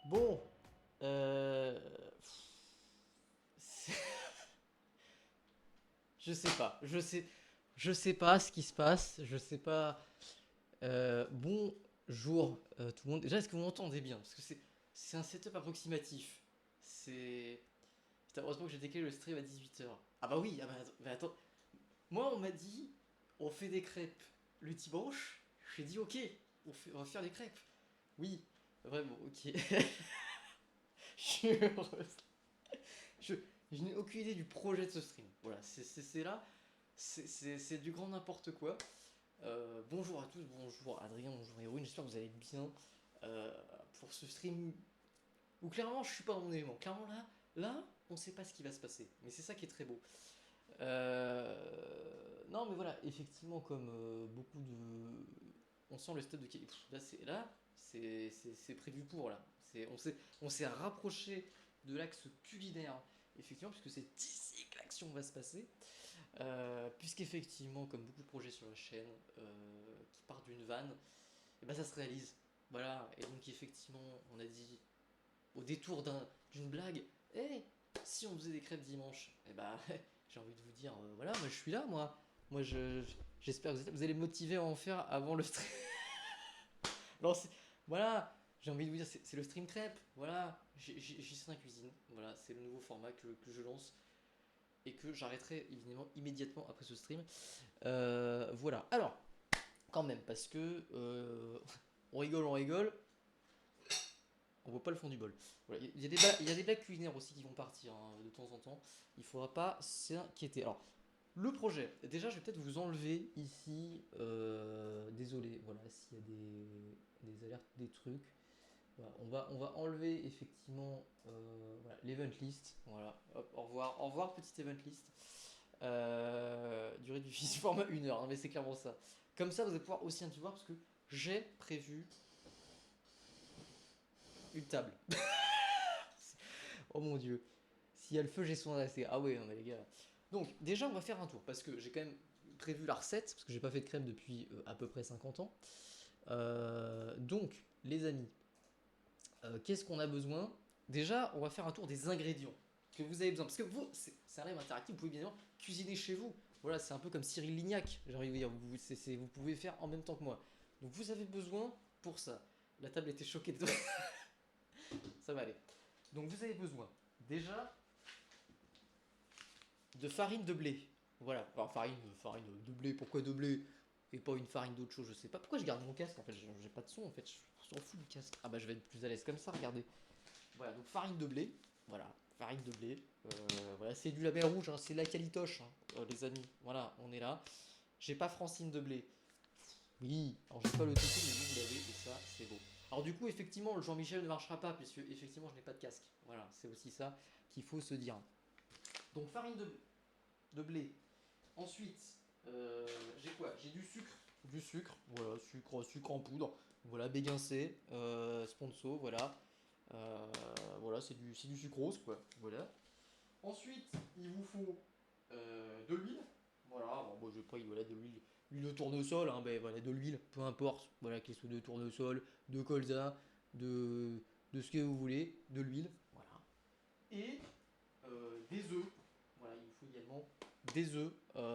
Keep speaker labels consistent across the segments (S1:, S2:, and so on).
S1: Bon, euh... c'est- je sais pas, je sais pas ce qui se passe, je sais pas. Bonjour tout le monde. Déjà, est-ce que vous m'entendez bien? Parce que c'est un setup approximatif. C'est. Putain, heureusement que j'ai décalé le stream à 18 h. Ah bah oui, ah bah, attends. Moi, on m'a dit, on fait des crêpes le dimanche. J'ai dit, ok, on va faire des crêpes. Oui, vraiment, ok. Je suis heureuse. Je, je n'ai aucune idée du projet de ce stream. Voilà, c'est là. C'est du grand n'importe quoi. Bonjour à tous, bonjour Adrien, bonjour Héroïne, j'espère que vous allez bien euh, pour ce stream où clairement je suis pas dans mon élément. Clairement là, on sait pas ce qui va se passer, mais c'est ça qui est très beau. Non mais voilà, effectivement comme beaucoup de... On sent le stade de... Là c'est prévu pour là. On s'est rapproché de l'axe culinaire, effectivement, puisque c'est ici que l'action va se passer. Puisqu'effectivement, comme beaucoup de projets sur la chaîne qui partent d'une vanne, et ben ça se réalise. Voilà, et donc effectivement, on a dit au détour d'une blague, hé, si on faisait des crêpes dimanche, et ben j'ai envie de vous dire, voilà, moi je suis là, moi. Moi j'espère que vous allez me motiver à en faire avant le stream. Alors, voilà, j'ai envie de vous dire, c'est le stream crêpe. Voilà, j'y sais la cuisine. Voilà, c'est le nouveau format que je lance et que j'arrêterai évidemment immédiatement après ce stream. Voilà. Alors, quand même, parce que on rigole, on voit pas le fond du bol. Voilà, il y a des blagues culinaires aussi qui vont partir hein, de temps en temps. Il faudra pas s'inquiéter. Alors, le projet, déjà, je vais peut-être vous enlever ici. Désolé, voilà, s'il y a des alertes, des trucs. Voilà, on va enlever effectivement voilà, l'event list. Voilà, hop, au revoir, petite event list. Durée du format 1 heure, hein, mais c'est clairement ça. Comme ça, vous allez pouvoir aussi un petit voir parce que j'ai prévu une table. Oh mon dieu. S'il y a le feu, j'ai son adressé. Ah ouais, non mais les gars. Donc, déjà, on va faire un tour parce que j'ai quand même prévu la recette parce que j'ai pas fait de crème depuis à peu près 50 ans. Donc, les amis, qu'est-ce qu'on a besoin? Déjà, on va faire un tour des ingrédients que vous avez besoin. Parce que vous, c'est un live interactif, vous pouvez bien évidemment cuisiner chez vous. Voilà, c'est un peu comme Cyril Lignac, j'ai envie de vous dire. Vous pouvez faire en même temps que moi. Donc vous avez besoin pour ça. La table était choquée de ça va aller. Donc vous avez besoin déjà de farine de blé. Voilà, alors farine de blé, pourquoi de blé et pas une farine d'autre chose, je sais pas. Pourquoi je garde mon casque en fait, j'ai pas de son en fait, je m'en fous du casque. Ah bah je vais être plus à l'aise comme ça, regardez. Voilà, donc farine de blé. Voilà, farine de blé. Voilà, c'est du label rouge, hein, c'est la calitoche, hein, les amis. Voilà, on est là. J'ai pas Francine de blé. Oui, alors j'ai pas le toutou, mais vous l'avez, et ça, c'est beau. Alors du coup, effectivement, le Jean-Michel ne marchera pas, puisque effectivement, je n'ai pas de casque. Voilà, c'est aussi ça qu'il faut se dire. Donc farine de blé. Ensuite, j'ai quoi? J'ai du sucre. Du sucre, voilà, sucre en poudre. Voilà, béguincé, sponsor, voilà. Euh, voilà, c'est du sucrose, quoi. Voilà. Ensuite, il vous faut de l'huile. Voilà, bon, moi je vais pas, voilà, de l'huile. L'huile de tournesol, hein, ben voilà, de l'huile, peu importe. Voilà, qu'il soit de tournesol, de colza, de, de ce que vous voulez, de l'huile. Voilà. Et des œufs. Voilà, il vous faut également des œufs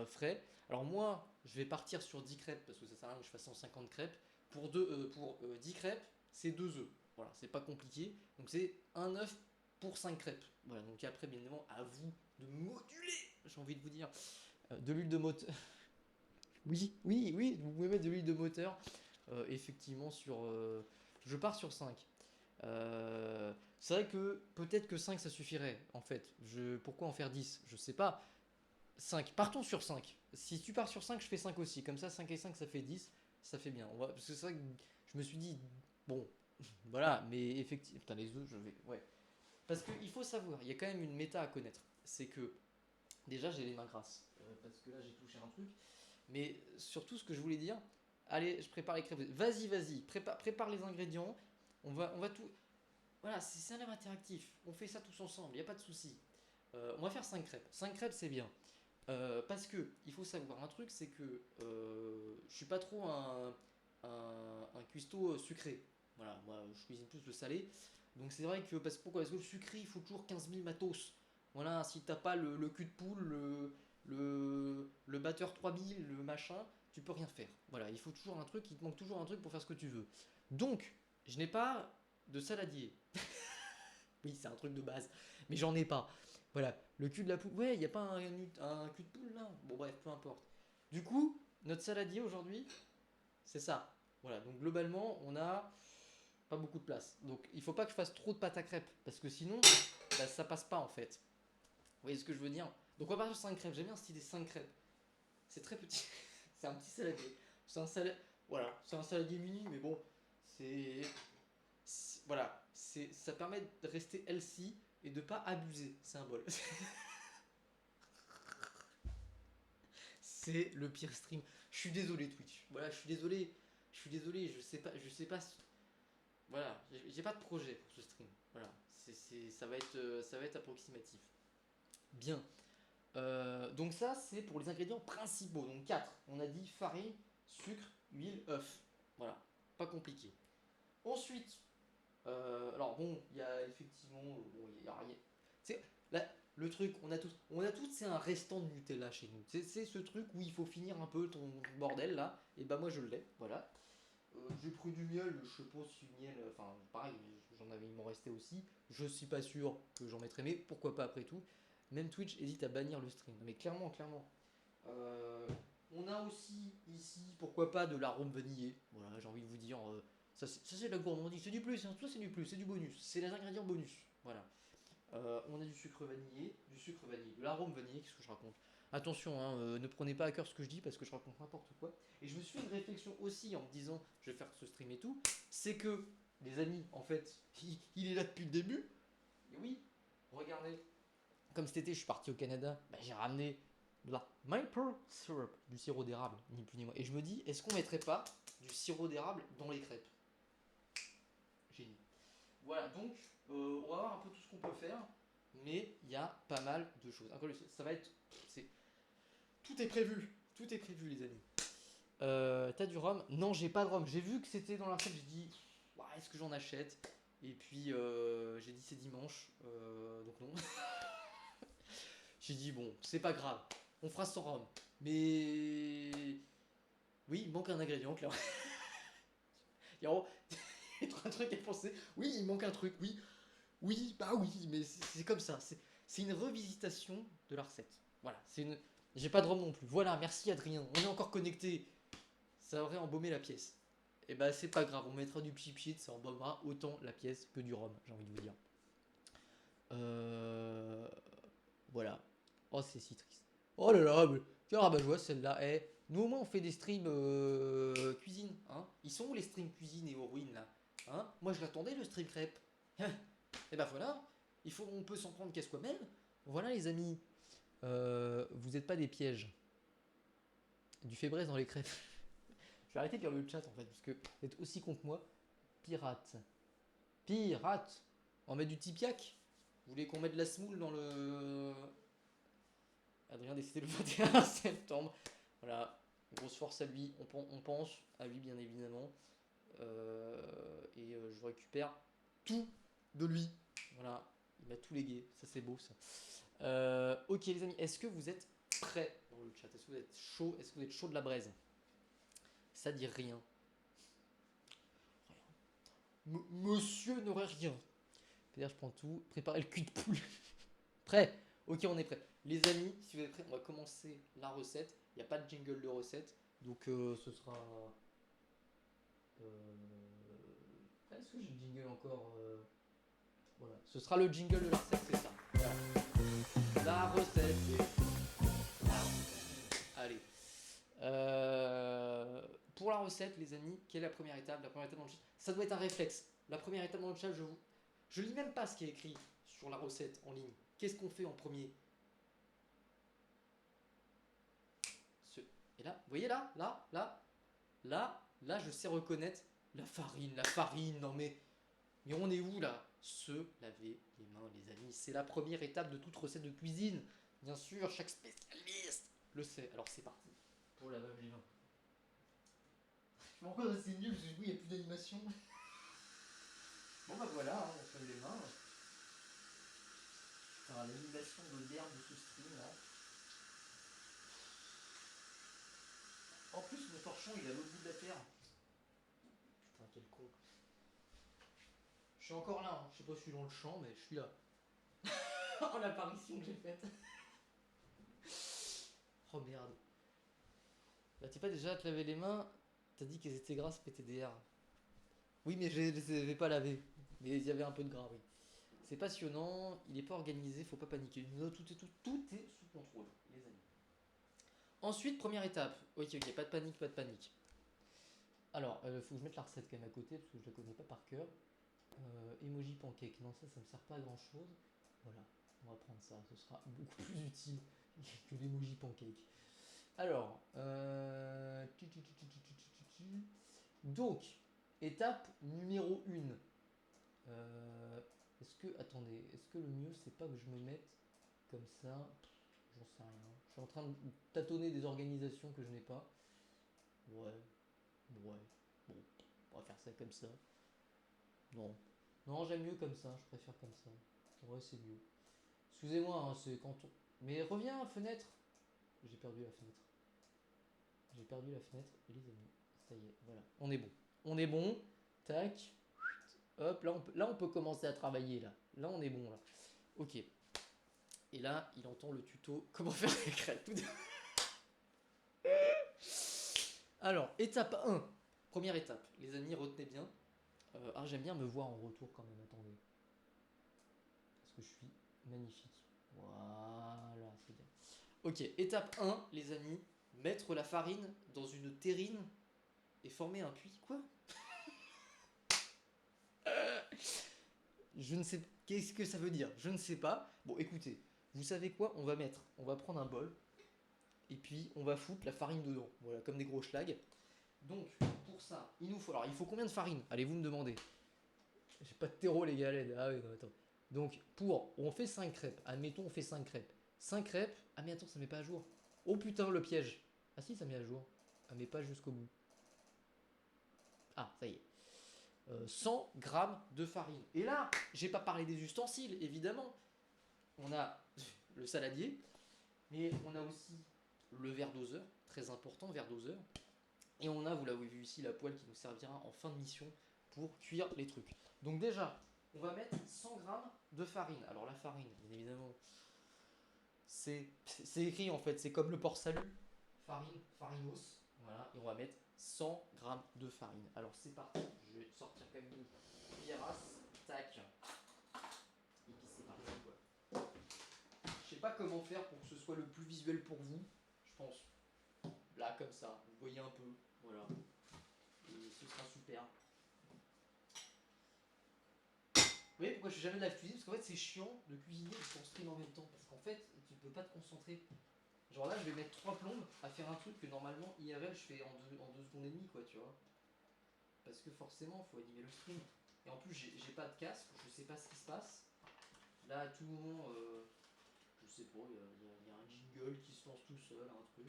S1: frais. Alors moi, je vais partir sur 10 crêpes parce que ça sert à rien que je fasse 150 crêpes. Pour 10 crêpes, c'est 2 œufs. Voilà, c'est pas compliqué. Donc c'est un œuf pour 5 crêpes. Voilà, donc après, bien évidemment, à vous de moduler, j'ai envie de vous dire, de l'huile de moteur. Oui, oui, oui, vous pouvez mettre de l'huile de moteur. Effectivement, je pars sur 5. C'est vrai que peut-être que 5 ça suffirait en fait. Pourquoi en faire 10? Je sais pas. 5. Partons sur 5. Si tu pars sur 5, je fais 5 aussi. Comme ça, 5 et 5 ça fait 10. Ça fait bien. Parce que c'est vrai que je me suis dit, bon, voilà, mais effectivement. Putain, les œufs, je vais. Ouais. Parce qu'il faut savoir, il y a quand même une méta à connaître. C'est que déjà, j'ai les mains grasses. Parce que là, j'ai touché un truc. Mais surtout, ce que je voulais dire, allez, je prépare les crêpes. Vas-y, vas-y, prépare les ingrédients. On va tout. Voilà, c'est un live interactif. On fait ça tous ensemble, il n'y a pas de souci. On va faire 5 crêpes. 5 crêpes, c'est bien. Parce que il faut savoir un truc, c'est que je suis pas trop un cuistot sucré. Voilà, moi je cuisine plus le salé. Donc c'est vrai que, pourquoi? Parce que le sucré, il faut toujours 15 000 matos. Voilà, si t'as pas le cul de poule, le batteur 3000, le machin, tu peux rien faire. Voilà, il faut toujours un truc, il te manque toujours un truc pour faire ce que tu veux. Donc, je n'ai pas de saladier. Oui, c'est un truc de base, mais j'en ai pas. Voilà, le cul de la poule. Ouais, il n'y a pas un cul de poule là. Bon, bref, peu importe. Du coup, notre saladier aujourd'hui, c'est ça. Voilà, donc globalement, on a pas beaucoup de place. Donc, il faut pas que je fasse trop de pâte à crêpes, parce que sinon, bah, ça passe pas en fait. Vous voyez ce que je veux dire? Donc, on va partir sur 5 crêpes. J'aime bien cette idée 5 crêpes. C'est très petit. C'est un petit saladier. C'est un saladier. Voilà, c'est un saladier mini, mais bon, c'est voilà, ça permet de rester healthy et de pas abuser. C'est un bol. C'est le pire stream. Je suis désolé Twitch. Voilà, je suis désolé. Je suis désolé. Je sais pas. Voilà, j'ai pas de projet pour ce stream. Voilà, ça va être approximatif. Bien. Donc ça, c'est pour les ingrédients principaux. Donc 4. On a dit farine, sucre, huile, œuf. Voilà, pas compliqué. Ensuite, alors bon, il y a effectivement, bon, il y a rien. C'est là, le truc, on a tous, c'est un restant de Nutella chez nous. C'est ce truc où il faut finir un peu ton bordel là. Et bah moi je l'ai, voilà. J'ai pris du miel, je sais pas si miel, enfin pareil, j'en avais, il m'en restait aussi. Je suis pas sûr que j'en mettrai, mais pourquoi pas après tout. Même Twitch hésite à bannir le stream. Mais clairement, clairement. Euh, on a aussi ici, pourquoi pas, de l'arôme vanillé. Voilà, j'ai envie de vous dire, ça c'est de la gourmandise, c'est du plus, hein, ça c'est du plus, c'est du bonus, c'est les ingrédients bonus. Voilà. On a du sucre vanillé, de l'arôme vanillé, qu'est-ce que je raconte? Attention, hein, ne prenez pas à cœur ce que je dis parce que je raconte n'importe quoi. Et je me suis fait une réflexion aussi en me disant, je vais faire ce stream et tout, c'est que, les amis, en fait, il est là depuis le début. Et oui, regardez, comme cet été je suis parti au Canada, bah, j'ai ramené de la maple syrup, du sirop d'érable, ni plus ni moins. Et je me dis, est-ce qu'on mettrait pas du sirop d'érable dans les crêpes? Génie. Voilà, donc on va voir un peu tout ce qu'on peut faire, mais il y a pas mal de choses. Encore une fois, ça va être, c'est, tout est prévu les amis. T'as du rhum? Non, j'ai pas de rhum. J'ai vu que c'était dans la recette, j'ai dit, ouais, est-ce que j'en achète? Et puis j'ai dit c'est dimanche, donc non. J'ai dit bon, c'est pas grave, on fera sans rhum. Mais oui, il manque un ingrédient, clairement. Il y a un truc à penser. Oui, il manque un truc, oui. Oui, bah oui, mais c'est comme ça. C'est une revisitation de la recette. Voilà, c'est une. J'ai pas de rhum non plus. Voilà, merci Adrien. On est encore connecté. Ça aurait embaumé la pièce. Et bah c'est pas grave, on mettra du pchit, ça embaumera autant la pièce que du rhum, j'ai envie de vous dire. Euh... Voilà. Oh, c'est si triste. Oh là là, mais quel rabat-joie celle-là. Eh, nous au moins on fait des streams cuisine. Hein. Ils sont où les streams cuisine et Horwin là? Hein, moi je l'attendais le stream crêpe. Et ben voilà, on peut s'en prendre qu'à soi-même. Voilà les amis, vous n'êtes pas des pièges. Du fébreze dans les crêpes. Je vais arrêter de lire le chat en fait, parce que vous êtes aussi contre moi. Pirate. Pirate. On met du tipiac. Vous voulez qu'on mette de la semoule dans le. Adrien décédé le 21 septembre. Voilà, grosse force à lui. On pense à lui bien évidemment. Je récupère tout de lui. Voilà, il m'a tout légué. Ça c'est beau ça. Ok les amis, est-ce que vous êtes prêts dans le chat? Est-ce que vous êtes chaud? Est-ce que vous êtes chaud de la braise? Ça dit rien. Monsieur n'aurait rien. C'est-à-dire je prends tout. Préparez le cul de poule. Prêt? Ok, on est prêt. Les amis, si vous êtes prêts, on va commencer la recette. Il n'y a pas de jingle de recette. Donc ce sera. Est-ce que j'ai le jingle encore Voilà. Ce sera le jingle de la recette, c'est ça. Voilà. La recette. Allez. Pour la recette, les amis, quelle est la première étape? La première étape dans le chat, ça doit être un réflexe. La première étape dans le chat, je lis même pas ce qui est écrit sur la recette en ligne. Qu'est-ce qu'on fait en premier? Et là, vous voyez là, je sais reconnaître la farine, non mais on est où là? Se laver les mains, les amis, c'est la première étape de toute recette de cuisine. Bien sûr, chaque spécialiste le sait. Alors c'est parti pour lavage les mains. Je me rends compte, c'est nul parce que du coup il n'y a plus d'animation. Bon bah voilà, hein, lave les mains. Enfin, l'animation de l'herbe de ce stream là. En plus, mon torchon il est à l'autre bout de la terre. Putain, quel con. Je suis encore là, hein. Je sais pas si je suis dans le champ, mais je suis là. Oh, l'apparition que j'ai faite. Oh merde. Là, t'es pas déjà à te laver les mains? T'as dit qu'elles étaient grasses PTDR. Oui, mais je les avais pas lavées. Mais il y avait un peu de gras, oui. C'est passionnant, il est pas organisé, faut pas paniquer. Non, tout est sous contrôle, les amis. Ensuite, première étape. Ok, pas de panique, pas de panique. Alors, faut que je mette la recette quand même à côté parce que je la connais pas par cœur. Emoji pancake, non, ça me sert pas à grand chose. Voilà, on va prendre ça, ce sera beaucoup plus utile que l'emoji pancake. Alors, donc, étape numéro 1. Est-ce que le mieux c'est pas que je me mette comme ça? J'en sais rien. Je suis en train de tâtonner des organisations que je n'ai pas. Ouais, bon, on va faire ça comme ça. Non, non, j'aime mieux comme ça, je préfère comme ça. Ouais, c'est mieux. Excusez-moi, hein, c'est quand on... Mais reviens, fenêtre. J'ai perdu la fenêtre. J'ai perdu la fenêtre, les amis. Ça y est, voilà. On est bon. On est bon. Tac. Hop, là on peut commencer à travailler, là. Là, on est bon, là. Ok. Et là, il entend le tuto comment faire des crêpes. Alors, étape 1. Première étape. Les amis, retenez bien. J'aime bien me voir en retour quand même, attendez. Parce que je suis magnifique. Voilà, c'est bien. Ok, étape 1, les amis. Mettre la farine dans une terrine et former un puits. Quoi? Je ne sais... Qu'est-ce que ça veut dire? Je ne sais pas. Bon, écoutez. Vous savez quoi? On va prendre un bol. Et puis, on va foutre la farine dedans. Voilà, comme des gros schlags. Donc, pour ça, il nous faut... Alors, il faut combien de farine? Allez-vous me demander. J'ai pas de terreau, les gars. Ah oui, non, attends. Donc, on fait 5 crêpes. Admettons, on fait 5 crêpes. 5 crêpes. Ah, mais attends, ça met pas à jour. Oh putain, le piège. Ah si, ça met à jour. Ah, mais pas jusqu'au bout. Ah, ça y est. 100 grammes de farine. Et là, j'ai pas parlé des ustensiles, évidemment. On a le saladier, mais on a aussi le verre doseur, très important, verre doseur. Et on a, vous l'avez vu ici, la poêle qui nous servira en fin de mission pour cuire les trucs. Donc déjà, on va mettre 100 grammes de farine. Alors la farine, bien évidemment, c'est écrit en fait, c'est comme le port salut. Farine, farinos. Voilà, et on va mettre 100 grammes de farine. Alors c'est parti, je vais sortir quand même une cuillerasse. Tac. Et puis c'est parti quoi. Je sais pas comment faire pour que ce soit le plus visuel pour vous. Je pense là comme ça, vous voyez un peu. Voilà. Et ce sera super. Vous voyez pourquoi je fais jamais de live cuisine? Parce qu'en fait c'est chiant de cuisiner et de stream en même temps. Parce qu'en fait tu peux pas te concentrer. Genre là je vais mettre 3 plombes à faire un truc que normalement IRL je fais en 2 secondes et demie quoi tu vois. Parce que forcément il faut animer le stream. Et en plus j'ai pas de casque, je sais pas ce qui se passe. Là à tout moment, je sais pas, il y a un jingle qui se lance tout seul, un truc.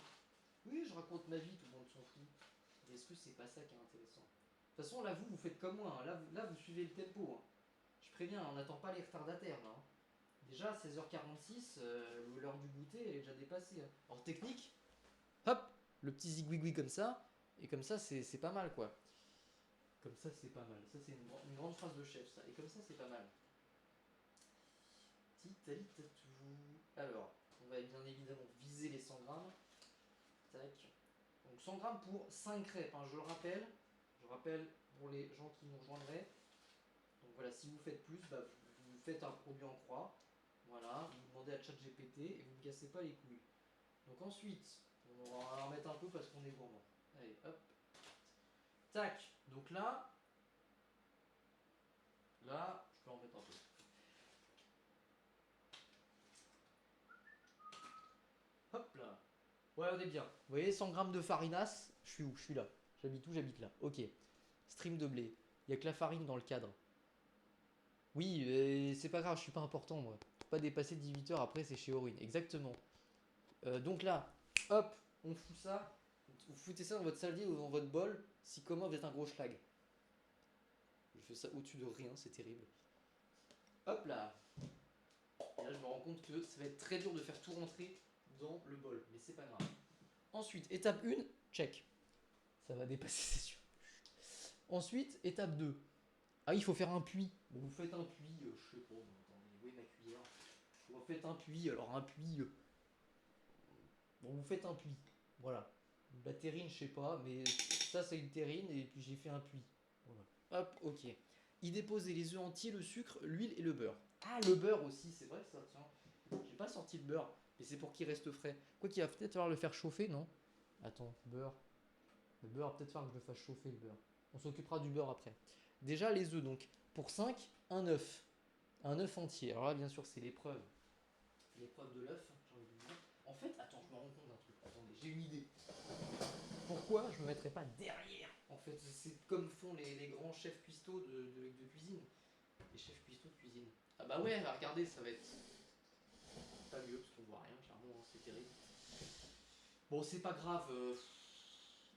S1: Oui je raconte ma vie, tout le monde s'en fout. Mais est-ce que c'est pas ça qui est intéressant? De toute façon là vous faites comme moi, hein. Là vous suivez le tempo. Hein. Je préviens, on n'attend pas les retardataires là. Hein. Déjà 16h46, l'heure du goûter elle est déjà dépassée. Hein. Alors technique, hop, le petit zigouigoui comme ça, et comme ça c'est pas mal quoi. Comme ça c'est pas mal. Ça c'est une grande phrase de chef ça. Et comme ça c'est pas mal. Alors, on va bien évidemment viser les 100 grammes. Tac. Donc 100 grammes pour 5 crêpes, hein, je le rappelle. Je rappelle pour les gens qui nous rejoindraient. Donc voilà, si vous faites plus, bah, vous faites un produit en croix. Voilà, vous demandez à ChatGPT et vous ne cassez pas les couilles. Donc ensuite, on va en mettre un peu parce qu'on est gourmand. Allez, hop. Tac. Donc là, je peux en mettre un peu. Hop là. Ouais, on est bien. Vous voyez, 100 grammes de farinasse. Je suis où? Je suis là. J'habite où? J'habite là. Ok. Stream de blé. Il n'y a que la farine dans le cadre. Oui, c'est pas grave, je suis pas important moi. Pas dépasser 18 heures après, c'est chez Orin. Exactement. Donc là, hop, on fout ça. Vous foutez ça dans votre saladier ou dans votre bol. Si comment vous êtes un gros schlag. Je fais ça au-dessus de rien, c'est terrible. Hop là. Et là, je me rends compte que ça va être très dur de faire tout rentrer dans le bol, mais c'est pas grave. Ensuite, étape 1, check. Ça va dépasser, c'est sûr. Ensuite, étape 2. Ah, il faut faire un puits. Bon, vous faites un puits, je sais pas, attendez, où est ma cuillère? Vous faites un puits, alors un puits. Bon, vous faites un puits. Voilà. La terrine, je sais pas, mais ça, c'est une terrine, et puis j'ai fait un puits. Voilà. Hop, ok. Y déposer les œufs entiers, le sucre, l'huile et le beurre. Ah, le beurre aussi, c'est vrai ça, tiens. J'ai pas sorti le beurre, mais c'est pour qu'il reste frais. Quoi qu'il va peut-être falloir le faire chauffer, non? Attends, beurre. Le beurre, va peut-être falloir que je le fasse chauffer, le beurre. On s'occupera du beurre après. Déjà, les œufs, donc. Pour 5, un œuf. Un œuf entier. Alors là, bien sûr, c'est l'épreuve. L'épreuve de l'œuf, j'ai envie de vous dire. En fait, attends, je me rends compte d'un truc. Attendez, j'ai une idée. Pourquoi je me mettrais pas derrière? En fait, c'est comme font les grands chefs cuistots de cuisine. Les chefs cuistots de cuisine. Ah bah ouais, regardez, ça va être pas mieux parce qu'on voit rien, clairement, hein, c'est terrible. Bon, c'est pas grave.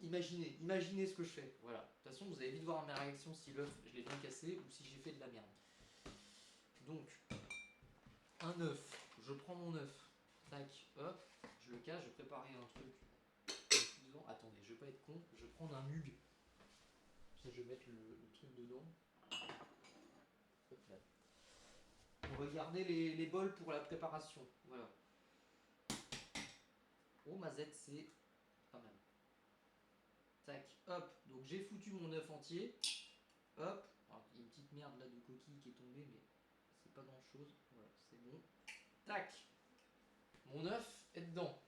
S1: Imaginez ce que je fais. Voilà. De toute façon, vous allez vite voir ma réaction si l'œuf, je l'ai bien cassé ou si j'ai fait de la merde. Donc, un œuf. Je prends mon œuf. Tac, hop. Je le cache, je vais préparer un truc. Attendez, je vais pas être con. Je vais prendre un mug. Je vais mettre le truc dedans. Hop là. On va garder les bols pour la préparation. Voilà. Oh, ma Z, c'est pas mal. Tac, hop. Donc j'ai foutu mon œuf entier. Hop. Alors, il y a une petite merde là de coquille qui est tombée, mais c'est pas grand chose. Voilà, c'est bon. Tac. Mon œuf est dedans.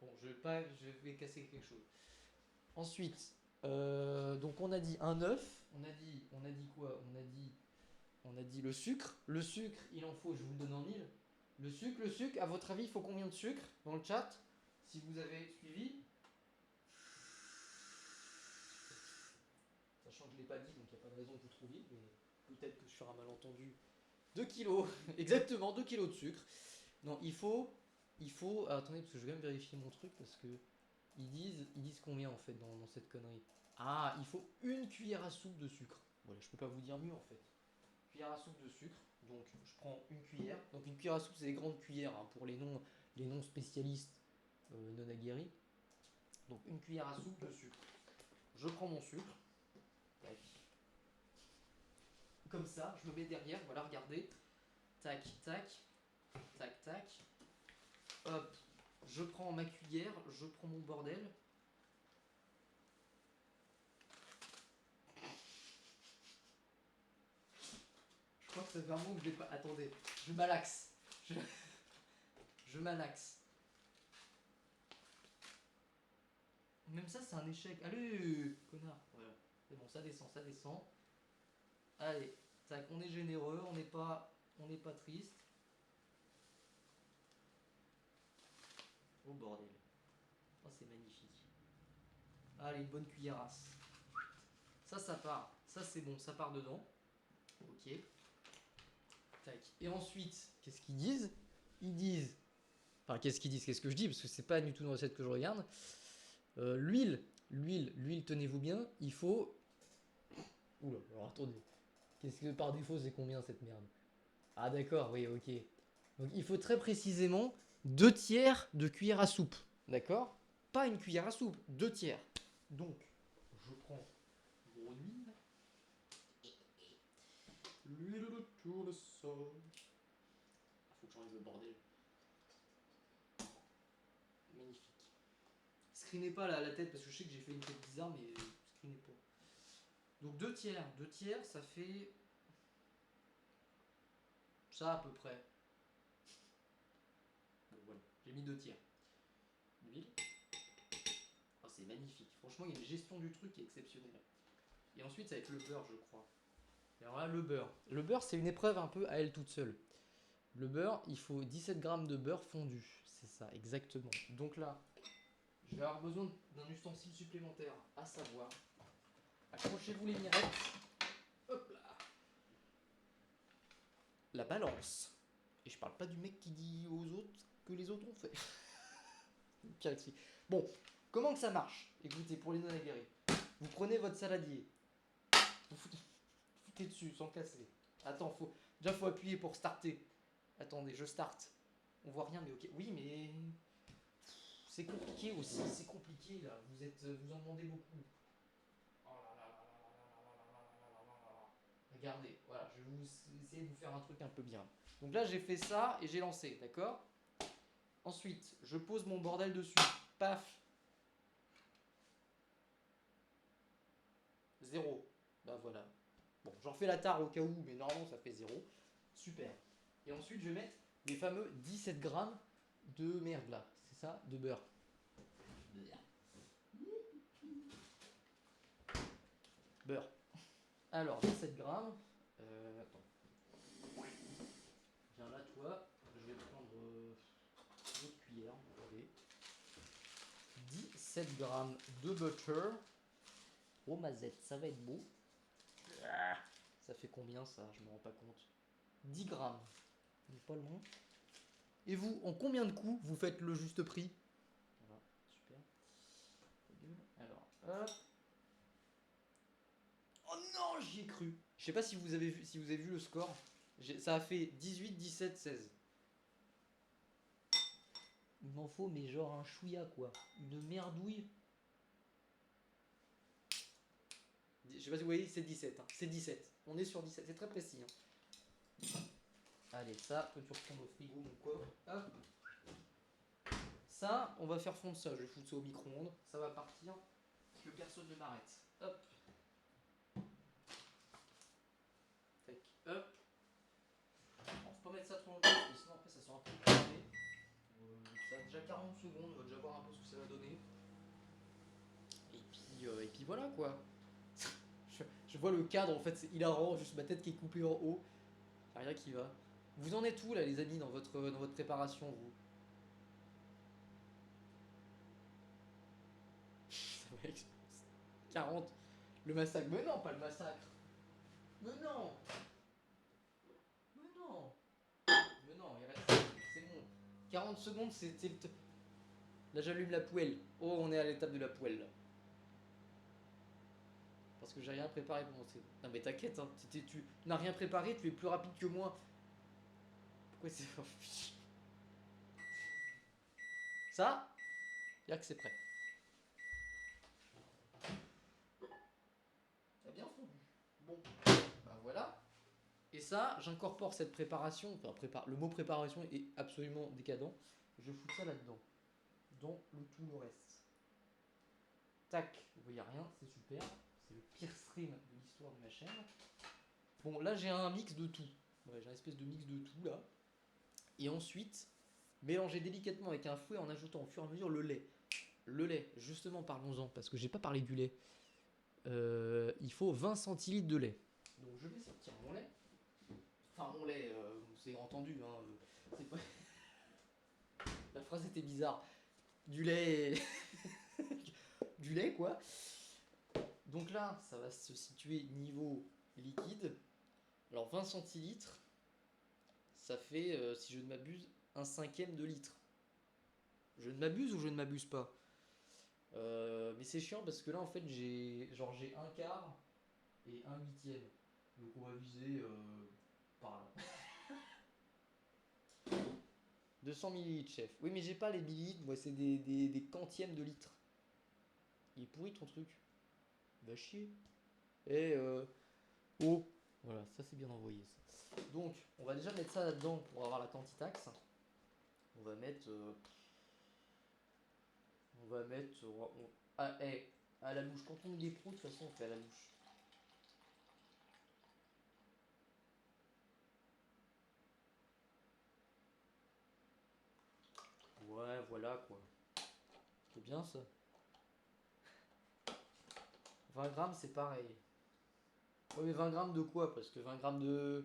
S1: Bon, je vais casser quelque chose. Ensuite, donc on a dit un œuf. On a dit quoi? On a dit le sucre. Le sucre, il en faut, je vous le donne en mille. Le sucre, à votre avis, il faut combien de sucre dans le chat? Si vous avez suivi. Sachant que je ne l'ai pas dit, donc il n'y a pas de raison que vous trouviez, mais peut-être que je ferai un malentendu. 2 kilos, exactement 2 kilos de sucre. Non, il faut. Attendez, parce que je vais même vérifier mon truc, parce que ils disent combien en fait dans cette connerie. Ah, il faut une cuillère à soupe de sucre. Voilà, je peux pas vous dire mieux en fait. Cuillère à soupe de sucre. Donc je prends une cuillère. Donc une cuillère à soupe, c'est des grandes cuillères hein, pour les non spécialistes non aguerris. Donc une cuillère à soupe de sucre. Je prends mon sucre. Tac. Comme ça, je me mets derrière. Voilà, regardez. Tac, tac, tac, tac. Hop. Je prends ma cuillère. Je prends mon bordel. Je crois que ça fait un moment que je l'ai pas. Attendez, je malaxe. Je malaxe. Même ça, c'est un échec. Allez, connard. Voilà. C'est bon, ça descend, ça descend. Allez, tac, on est généreux, on n'est pas triste. Oh bordel. Oh, c'est magnifique. Allez, une bonne cuillerasse. Ça part. Ça, c'est bon, ça part dedans. Ok. Tac. Et ensuite, qu'est-ce qu'ils disent? Ils disent. Enfin, qu'est-ce qu'ils disent? Qu'est-ce que je dis? Parce que c'est pas du tout une recette que je regarde. L'huile, tenez-vous bien, il faut. Oula, alors attendez. Qu'est-ce que par défaut, c'est combien cette merde? Ah, d'accord, oui, ok. Donc, il faut très précisément 2 tiers de cuillère à soupe. D'accord? Pas une cuillère à soupe, 2 tiers. Donc, je prends mon huile. L'huile de tournesol. Faut que j'enlève le bordel. Magnifique. Screenez pas la tête parce que je sais que j'ai fait une tête bizarre, mais screenez pas. Donc 2 tiers. 2 tiers, ça fait. Ça à peu près. Bon, voilà. J'ai mis 2 tiers. L'huile. Oh, c'est magnifique. Franchement, il y a une gestion du truc qui est exceptionnelle. Et ensuite, ça va être le beurre, je crois. Et alors là, le beurre. Le beurre, c'est une épreuve un peu à elle toute seule. Le beurre, il faut 17 grammes de beurre fondu. C'est ça, exactement. Donc là, je vais avoir besoin d'un ustensile supplémentaire, à savoir, accrochez-vous les mirettes. Hop là. La balance. Et je parle pas du mec qui dit aux autres que les autres ont fait. Pire ici. Bon, comment que ça marche? Écoutez, pour les non-aguerris, vous prenez votre saladier, vous foutez dessus sans casser. Attends, déjà faut appuyer pour starter. Attendez, je start. On voit rien, mais ok. Oui, mais c'est compliqué aussi. C'est compliqué là. Vous en demandez beaucoup. Oh là là là là là là là là là là là là là là. Regardez, voilà, je vais vous essayer de vous faire un truc un peu bien. Donc là, j'ai fait ça et j'ai lancé, d'accord? Ensuite, je pose mon bordel dessus. Paf. 0. Bah voilà. Bon, j'en refais la tare au cas où, mais normalement ça fait 0. Super. Et ensuite, je vais mettre les fameux 17 grammes de merde là. C'est ça? De beurre. Beurre. Alors, 17 grammes. Attends. Viens là, toi. Je vais prendre une autre cuillère. Allez. 17 grammes de butter. Oh, mazette, ça va être beau. Ça fait combien ça? Je me rends pas compte. 10 grammes. On n'est pas loin. Et vous, en combien de coups vous faites le juste prix? Voilà, super. Alors, hop. Oh non, j'y ai cru. Je sais pas si vous avez vu le score. Ça a fait 18, 17, 16. Il m'en faut, mais genre un chouïa quoi. Une merdouille. Je sais pas si vous voyez, c'est 17. Hein. C'est 17. On est sur 17. C'est très précis. Hein. Allez, ça, toi tu retournes au frigo, mon coffre. Hop. Ça, on va faire fondre ça. Je vais foutre ça au micro-ondes. Ça va partir. Que personne ne m'arrête. Hop. Tac. Hop. On faut pas mettre ça trop longtemps parce que sinon après ça sera un peu compliqué. Ça a déjà 40 secondes. On va déjà voir un peu ce que ça va donner. Et puis voilà quoi. Je vois le cadre en fait, c'est hilarant. Juste ma tête qui est coupée en haut. Y'a rien qui va. Vous en êtes où là les amis dans votre préparation vous? Ça va exploser. 40. Le massacre. Mais non, pas le massacre. Mais non. Mais non. Mais non, il reste. C'est bon. 40 secondes, c'est le. Là j'allume la poêle. Oh, on est à l'étape de la poêle là. Parce que j'ai rien préparé pour monter. Non mais t'inquiète, hein. Tu n'as rien préparé, tu es plus rapide que moi. Pourquoi c'est. Ça, il y a que c'est prêt. Ça a bien fondu. Bon, bah voilà. Et ça, j'incorpore cette préparation. Enfin, le mot préparation est absolument décadent. Je fous ça là-dedans. Dans tout le reste. Tac, vous voyez rien, c'est super. C'est le pire stream de l'histoire de ma chaîne. Bon, là j'ai un mix de tout. Ouais, j'ai un espèce de mix de tout là. Et ensuite, mélanger délicatement avec un fouet en ajoutant au fur et à mesure le lait. Le lait, justement, parlons-en, parce que j'ai pas parlé du lait. Il faut 20 centilitres de lait. Donc je vais sortir mon lait. Enfin, mon lait, c'est entendu, hein. C'est pas... La phrase était bizarre. Du lait. Du lait, quoi. Donc là, ça va se situer niveau liquide. Alors 20 centilitres, ça fait, si je ne m'abuse, un cinquième de litre. Je ne m'abuse ou je ne m'abuse pas? Mais c'est chiant parce que là, en fait, j'ai un quart et un huitième. Donc on va viser par là. 200 millilitres, chef. Oui, mais j'ai pas les millilitres, moi, c'est des quantièmes de litre. Il est pourri ton truc. Va chier. Et oh, voilà, ça c'est bien envoyé ça. Donc, on va déjà mettre ça là-dedans pour avoir la quantitaxe. On va mettre. À la louche. Quand on met des pros, de toute façon, on fait à la louche. Ouais, voilà quoi. C'est bien ça. 20 grammes, c'est pareil. Ouais, mais 20 grammes de quoi? Parce que 20 grammes de.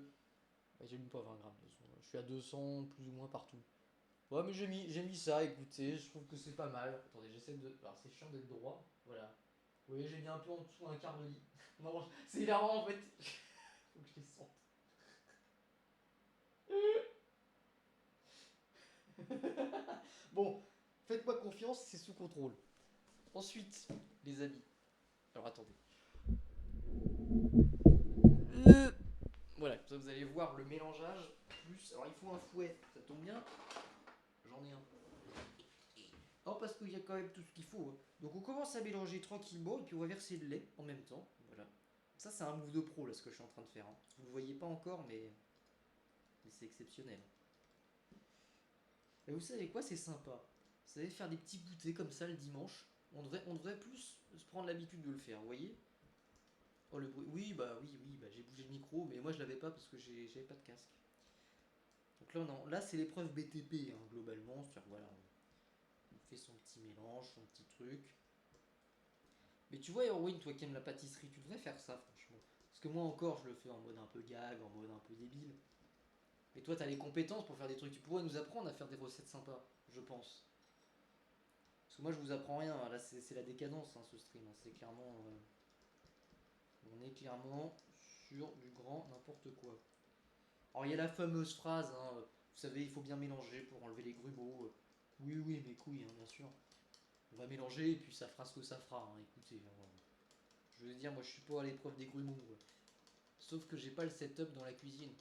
S1: Ouais, j'ai mis pas 20 grammes de toute façon. Je suis à 200 plus ou moins partout. Ouais, mais j'ai mis ça, écoutez, je trouve que c'est pas mal. Attendez, j'essaie de. Alors, c'est chiant d'être droit. Voilà. Vous voyez, j'ai mis un peu en dessous un quart de lit. Non, c'est hilarant en fait. Faut que je les sente. Bon, faites-moi confiance, c'est sous contrôle. Ensuite, les amis. Alors attendez. Voilà, comme ça vous allez voir le mélangeage. Plus, alors il faut un fouet, ça tombe bien, j'en ai un. Oh, parce qu'il y a quand même tout ce qu'il faut, hein. Donc on commence à mélanger tranquillement et puis on va verser le lait en même temps. Voilà. Ça c'est un move de pro là ce que je suis en train de faire, hein. Vous le voyez pas encore mais c'est exceptionnel. Et vous savez quoi, c'est sympa. Vous savez faire des petits goûters comme ça le dimanche. On devrait plus se prendre l'habitude de le faire, vous voyez. Oh le bruit. Oui, j'ai bougé le micro, mais moi je l'avais pas parce que j'avais pas de casque. Donc là, là c'est l'épreuve BTP, hein, globalement. C'est-à-dire, voilà, on fait son petit mélange, son petit truc. Mais tu vois, Erwin, toi qui aimes la pâtisserie, tu devrais faire ça, franchement. Parce que moi encore, je le fais en mode un peu gag, en mode un peu débile. Mais toi, t'as les compétences pour faire des trucs. Tu pourrais nous apprendre à faire des recettes sympas, je pense. Parce que moi, je vous apprends rien. Là, c'est la décadence, hein, ce stream, hein. C'est clairement. On est clairement sur du grand n'importe quoi. Alors, il y a la fameuse phrase, hein, vous savez, il faut bien mélanger pour enlever les grumeaux. Oui, oui, mes couilles, hein, bien sûr. On va mélanger et puis ça fera ce que ça fera, hein. Écoutez, hein. Je veux dire, moi je suis pas à l'épreuve des grumeaux, ouais. Sauf que j'ai pas le setup dans la cuisine.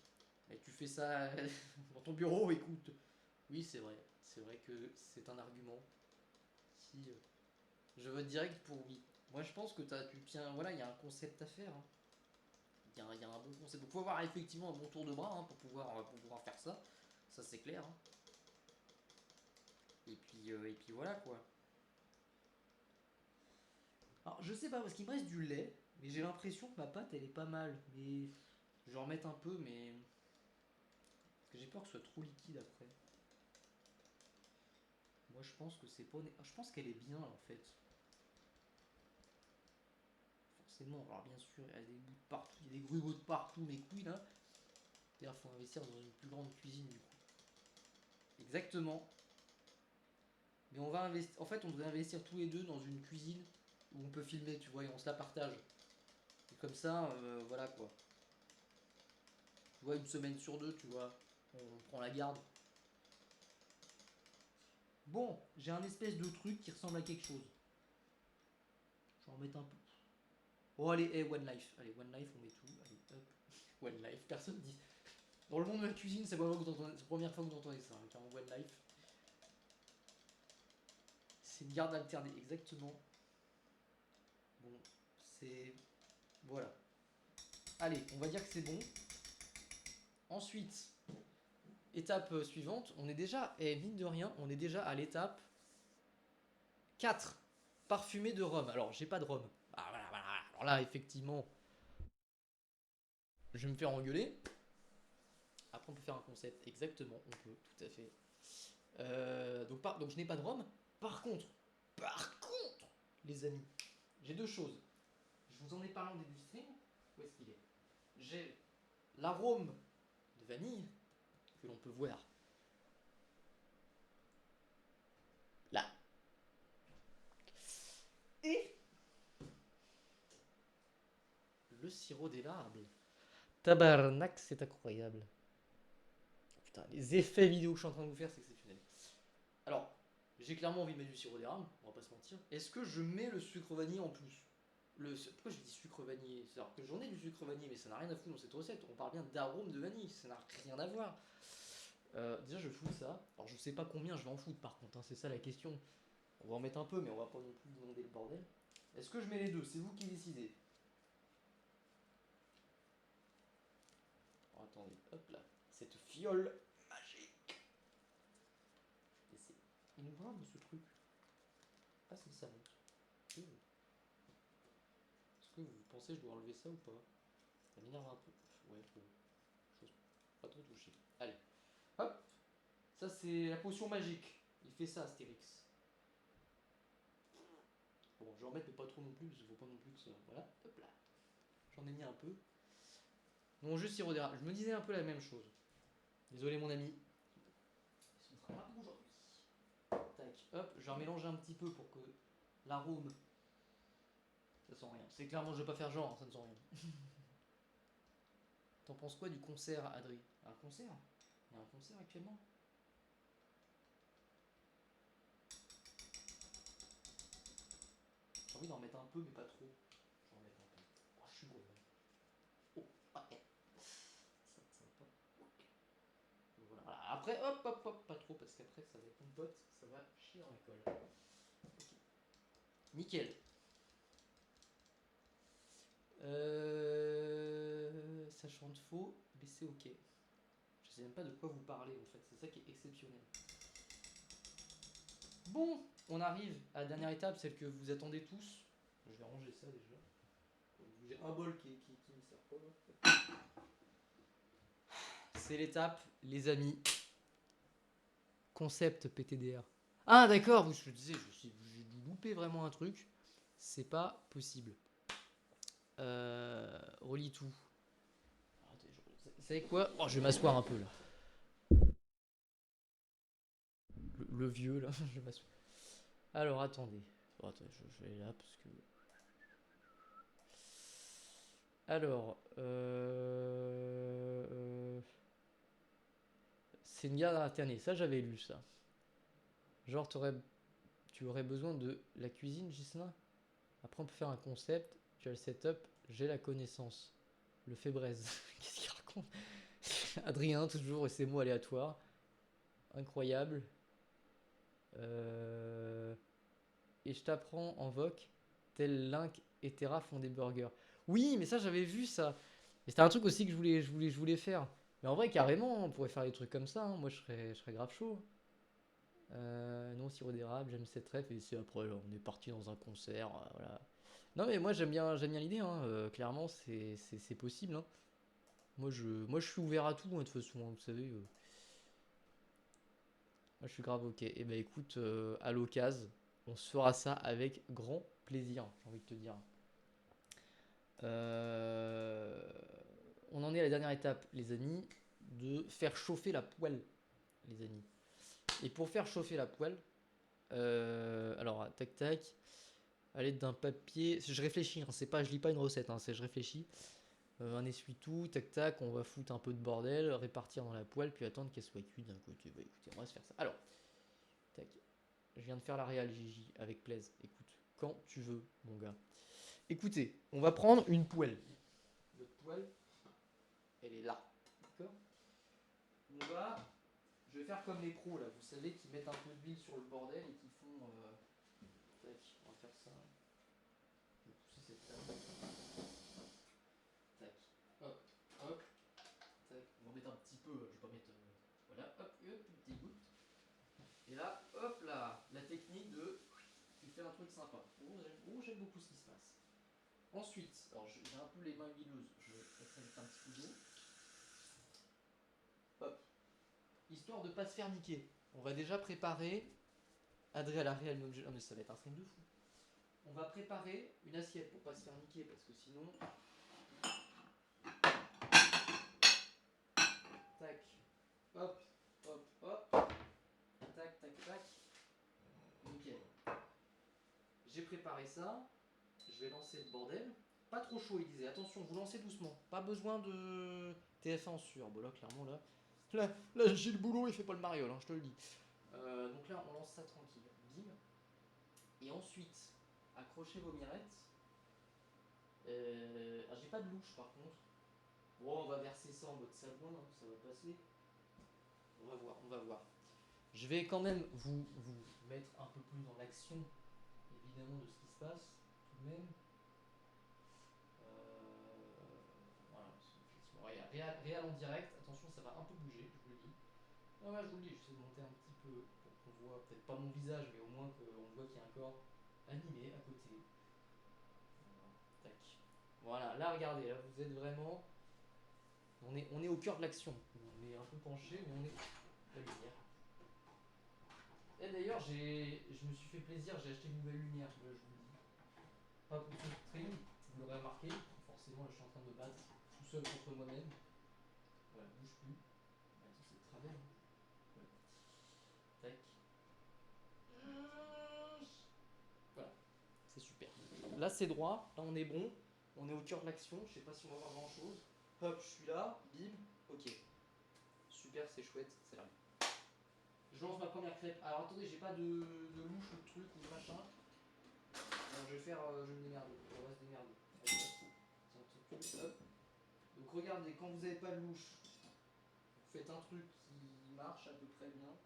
S1: Et tu fais ça dans ton bureau, écoute. Oui, c'est vrai. C'est vrai que c'est un argument. Si je vote direct pour oui. Moi je pense que tu tiens. Voilà, il y a un concept à faire, hein. Il y a un bon concept. Donc il faut avoir effectivement un bon tour de bras, hein, pour pouvoir faire ça. Ça c'est clair, hein. Et puis voilà quoi. Alors je sais pas, parce qu'il me reste du lait. Mais j'ai l'impression que ma pâte elle est pas mal. Mais je vais en remettre un peu, mais. Parce que j'ai peur que ce soit trop liquide après. Moi je pense que c'est pas. Je pense qu'elle est bien en fait. Forcément, alors bien sûr, il y a des bouts de partout, il y a des grumeaux de partout, mes couilles là. D'ailleurs, faut investir dans une plus grande cuisine du coup. Exactement. Mais on va investir. En fait, on devrait investir tous les deux dans une cuisine où on peut filmer, tu vois, et on se la partage. Et comme ça, voilà quoi. Tu vois, une semaine sur deux, tu vois, on prend la garde. Bon, j'ai un espèce de truc qui ressemble à quelque chose. Je vais en mettre un peu. Oh, allez, hey, One Life. Allez, One Life, on met tout. Allez, hop. One Life. Personne dit. Dans le monde de la cuisine, c'est la première fois que vous entendez ça, hein, car One Life. C'est une garde alternée, exactement. Bon, c'est. Voilà. Allez, on va dire que c'est bon. Ensuite, étape suivante, on est déjà, et mine de rien, on est déjà à l'étape 4. Parfumé de rhum. Alors, j'ai pas de rhum. Ah, voilà, voilà. Alors là, effectivement, je vais me faire engueuler. Après, on peut faire un concept. Exactement, on peut, tout à fait. Donc je n'ai pas de rhum. Par contre, les amis, j'ai deux choses. Je vous en ai parlé en début de stream. Où est-ce qu'il est? J'ai l'arôme de vanille que l'on peut voir là. Et le sirop d'érable. Tabarnak, c'est incroyable. Putain, les effets vidéo que je suis en train de vous faire, c'est exceptionnel. Alors, j'ai clairement envie de mettre du sirop d'érable, on va pas se mentir. Est-ce que je mets le sucre vanillé en plus? Pourquoi je dis sucre vanillé? C'est alors que j'en ai du sucre vanillé, mais ça n'a rien à foutre dans cette recette. On parle bien d'arôme de vanille, ça n'a rien à voir. Déjà, je fous ça. Alors, je sais pas combien je vais en foutre par contre, hein, c'est ça la question. On va en mettre un peu, mais on va pas non plus inonder le bordel. Est-ce que je mets les deux? C'est vous qui décidez. Alors, attendez, hop là. Cette fiole magique. Et c'est inouvrable ce truc. Ah, c'est ça monte. Est-ce que vous pensez que je dois enlever ça ou pas? Ça m'énerve un peu. Ouais, bon. Chose pas trop toucher. Allez. Hop. Ça, c'est la potion magique. Il fait ça, Astérix. Bon, je vais en mettre, mais pas trop non plus, parce qu'il faut pas non plus que ça. Voilà, hop là. J'en ai mis un peu. Mon jeu sirop d'érable. Je me disais un peu la même chose. Désolé, mon ami. Ce sera pas pour aujourd'hui. Tac, hop. Je vais en mélanger un petit peu pour que l'arôme. Ça sent rien. C'est clairement, je vais pas faire genre, ça ne sent rien. T'en penses quoi du concert, Adri? Un concert? Il y a un concert actuellement? J'ai envie d'en mettre un peu, mais pas trop. Je vais en mettre un peu. Oh, je suis gourmand. Oh, ah, Après, hop, hop, hop, pas trop, parce qu'après, ça va être mon pote, ça va chier dans la colle. Ok. Nickel. Ça chante faux, mais c'est ok. Je sais même pas de quoi vous parlez en fait, c'est ça qui est exceptionnel. Bon, on arrive à la dernière étape, celle que vous attendez tous. Je vais ranger ça déjà. J'ai un bol qui me sert pas là. C'est l'étape, les amis. Concept PTDR. Ah d'accord, je me disais, j'ai dû louper vraiment un truc. C'est pas possible. Relis tout. Vous savez quoi? Oh, je vais m'asseoir un peu là. Le vieux là, je vais m'asseoir. Alors attendez. Oh, attends, je vais là parce que. Alors. C'est une garde alternée. Ça, j'avais lu ça. Genre, tu aurais besoin de la cuisine, Gislain. Après, on peut faire un concept. Tu as le setup. J'ai la connaissance. Le fait braise. Qu'est-ce qu'il raconte? Adrien, toujours, et ses mots aléatoires. Incroyable. Et je t'apprends en voc. Tel Link et Terra font des burgers. Oui, mais ça, j'avais vu ça. Et c'était un truc aussi que je voulais faire. Mais en vrai, carrément, on pourrait faire des trucs comme ça. Hein. Moi, je serais grave chaud. Non, sirop d'érable, j'aime cette ref. Et c'est après, là, on est parti dans un concert. Voilà. Non, mais moi, j'aime bien l'idée. Hein. Clairement, c'est possible. Hein. Moi, je suis ouvert à tout, hein, de toute façon. Hein, vous savez. Moi, je suis grave ok. Et ben, écoute, à l'occasion, on se fera ça avec grand plaisir, j'ai envie de te dire. Euh, on en est à la dernière étape, les amis, de faire chauffer la poêle, les amis. Et pour faire chauffer la poêle, alors tac tac, à l'aide d'un papier, je réfléchis, hein, c'est pas, je lis pas une recette, hein, c'est je réfléchis. Un essuie-tout, tac tac, on va foutre un peu de bordel, répartir dans la poêle, puis attendre qu'elle soit cuite d'un côté. Bah écoutez, on va se faire ça. Alors, tac, je viens de faire la réal Gigi avec plaise. Écoute, quand tu veux, mon gars. Écoutez, on va prendre une poêle. Notre poêle, elle est là. D'accord. Je vais faire comme les pros là, vous savez, qui mettent un peu d'huile sur le bordel et qui font. Tac, on va faire ça. Je vais pousser cette table. Tac, hop, hop, tac. On va mettre un petit peu, je vais pas mettre. Voilà, hop, hop, une petite goutte. Et là, hop là, la technique de. Tu fais un truc sympa. J'aime beaucoup ce qui se passe. Ensuite, alors j'ai un peu les mains huileuses, je vais mettre un petit peu d'eau. Hop. Histoire de ne pas se faire niquer. On va déjà préparer. Adrien la réelle, non mais ça va être un stream de fou. On va préparer une assiette pour pas se faire niquer parce que sinon. Tac. Hop, hop, hop. Tac, tac, tac. Nickel. J'ai préparé ça. Je vais lancer le bordel. Pas trop chaud, il disait. Attention, vous lancez doucement. Pas besoin de TF1 en sur. Bon, là, clairement, là. Là, j'ai le boulot, il fait pas le mariole, hein, je te le dis. Donc là, on lance ça tranquille. Bim. Et ensuite, accrochez vos mirettes. J'ai pas de louche par contre. Bon, on va verser ça en mode savon, hein, ça va passer. On va voir, on va voir. Je vais quand même vous mettre un peu plus dans l'action, évidemment, de ce qui se passe, tout de même. Voilà, effectivement. Réal en direct, attention, ça va un peu bouger, je vous le dis. Ah ouais, je vous le dis, j'essaie de monter un petit peu pour qu'on voit, peut-être pas mon visage, mais au moins qu'on voit qu'il y a un corps animé à côté. Voilà, tac. Voilà, là regardez, là vous êtes vraiment. On est au cœur de l'action. On est un peu penché, mais on est la lumière. Et d'ailleurs, je me suis fait plaisir, j'ai acheté une nouvelle lumière, je vous le dis. Pas pour ce stream, vous l'aurez remarqué. Forcément, là, je suis en train de me battre tout seul contre moi-même. Voilà, bouge plus. Attends, c'est de travers. Hein. Voilà. Tac. Voilà, c'est super. Là, c'est droit, là, on est bon. On est au cœur de l'action, je sais pas si on va voir grand chose. Hop, je suis là, bim, ok. Super, c'est chouette, c'est là. Je lance ma première crêpe. Alors attendez, j'ai pas de louche ou de truc ou de machin. Alors, je vais faire. Je vais me démerder. On va se démerder. Allez, hop. Tiens, hop. Donc regardez, quand vous n'avez pas de louche, faites un truc qui marche à peu près bien.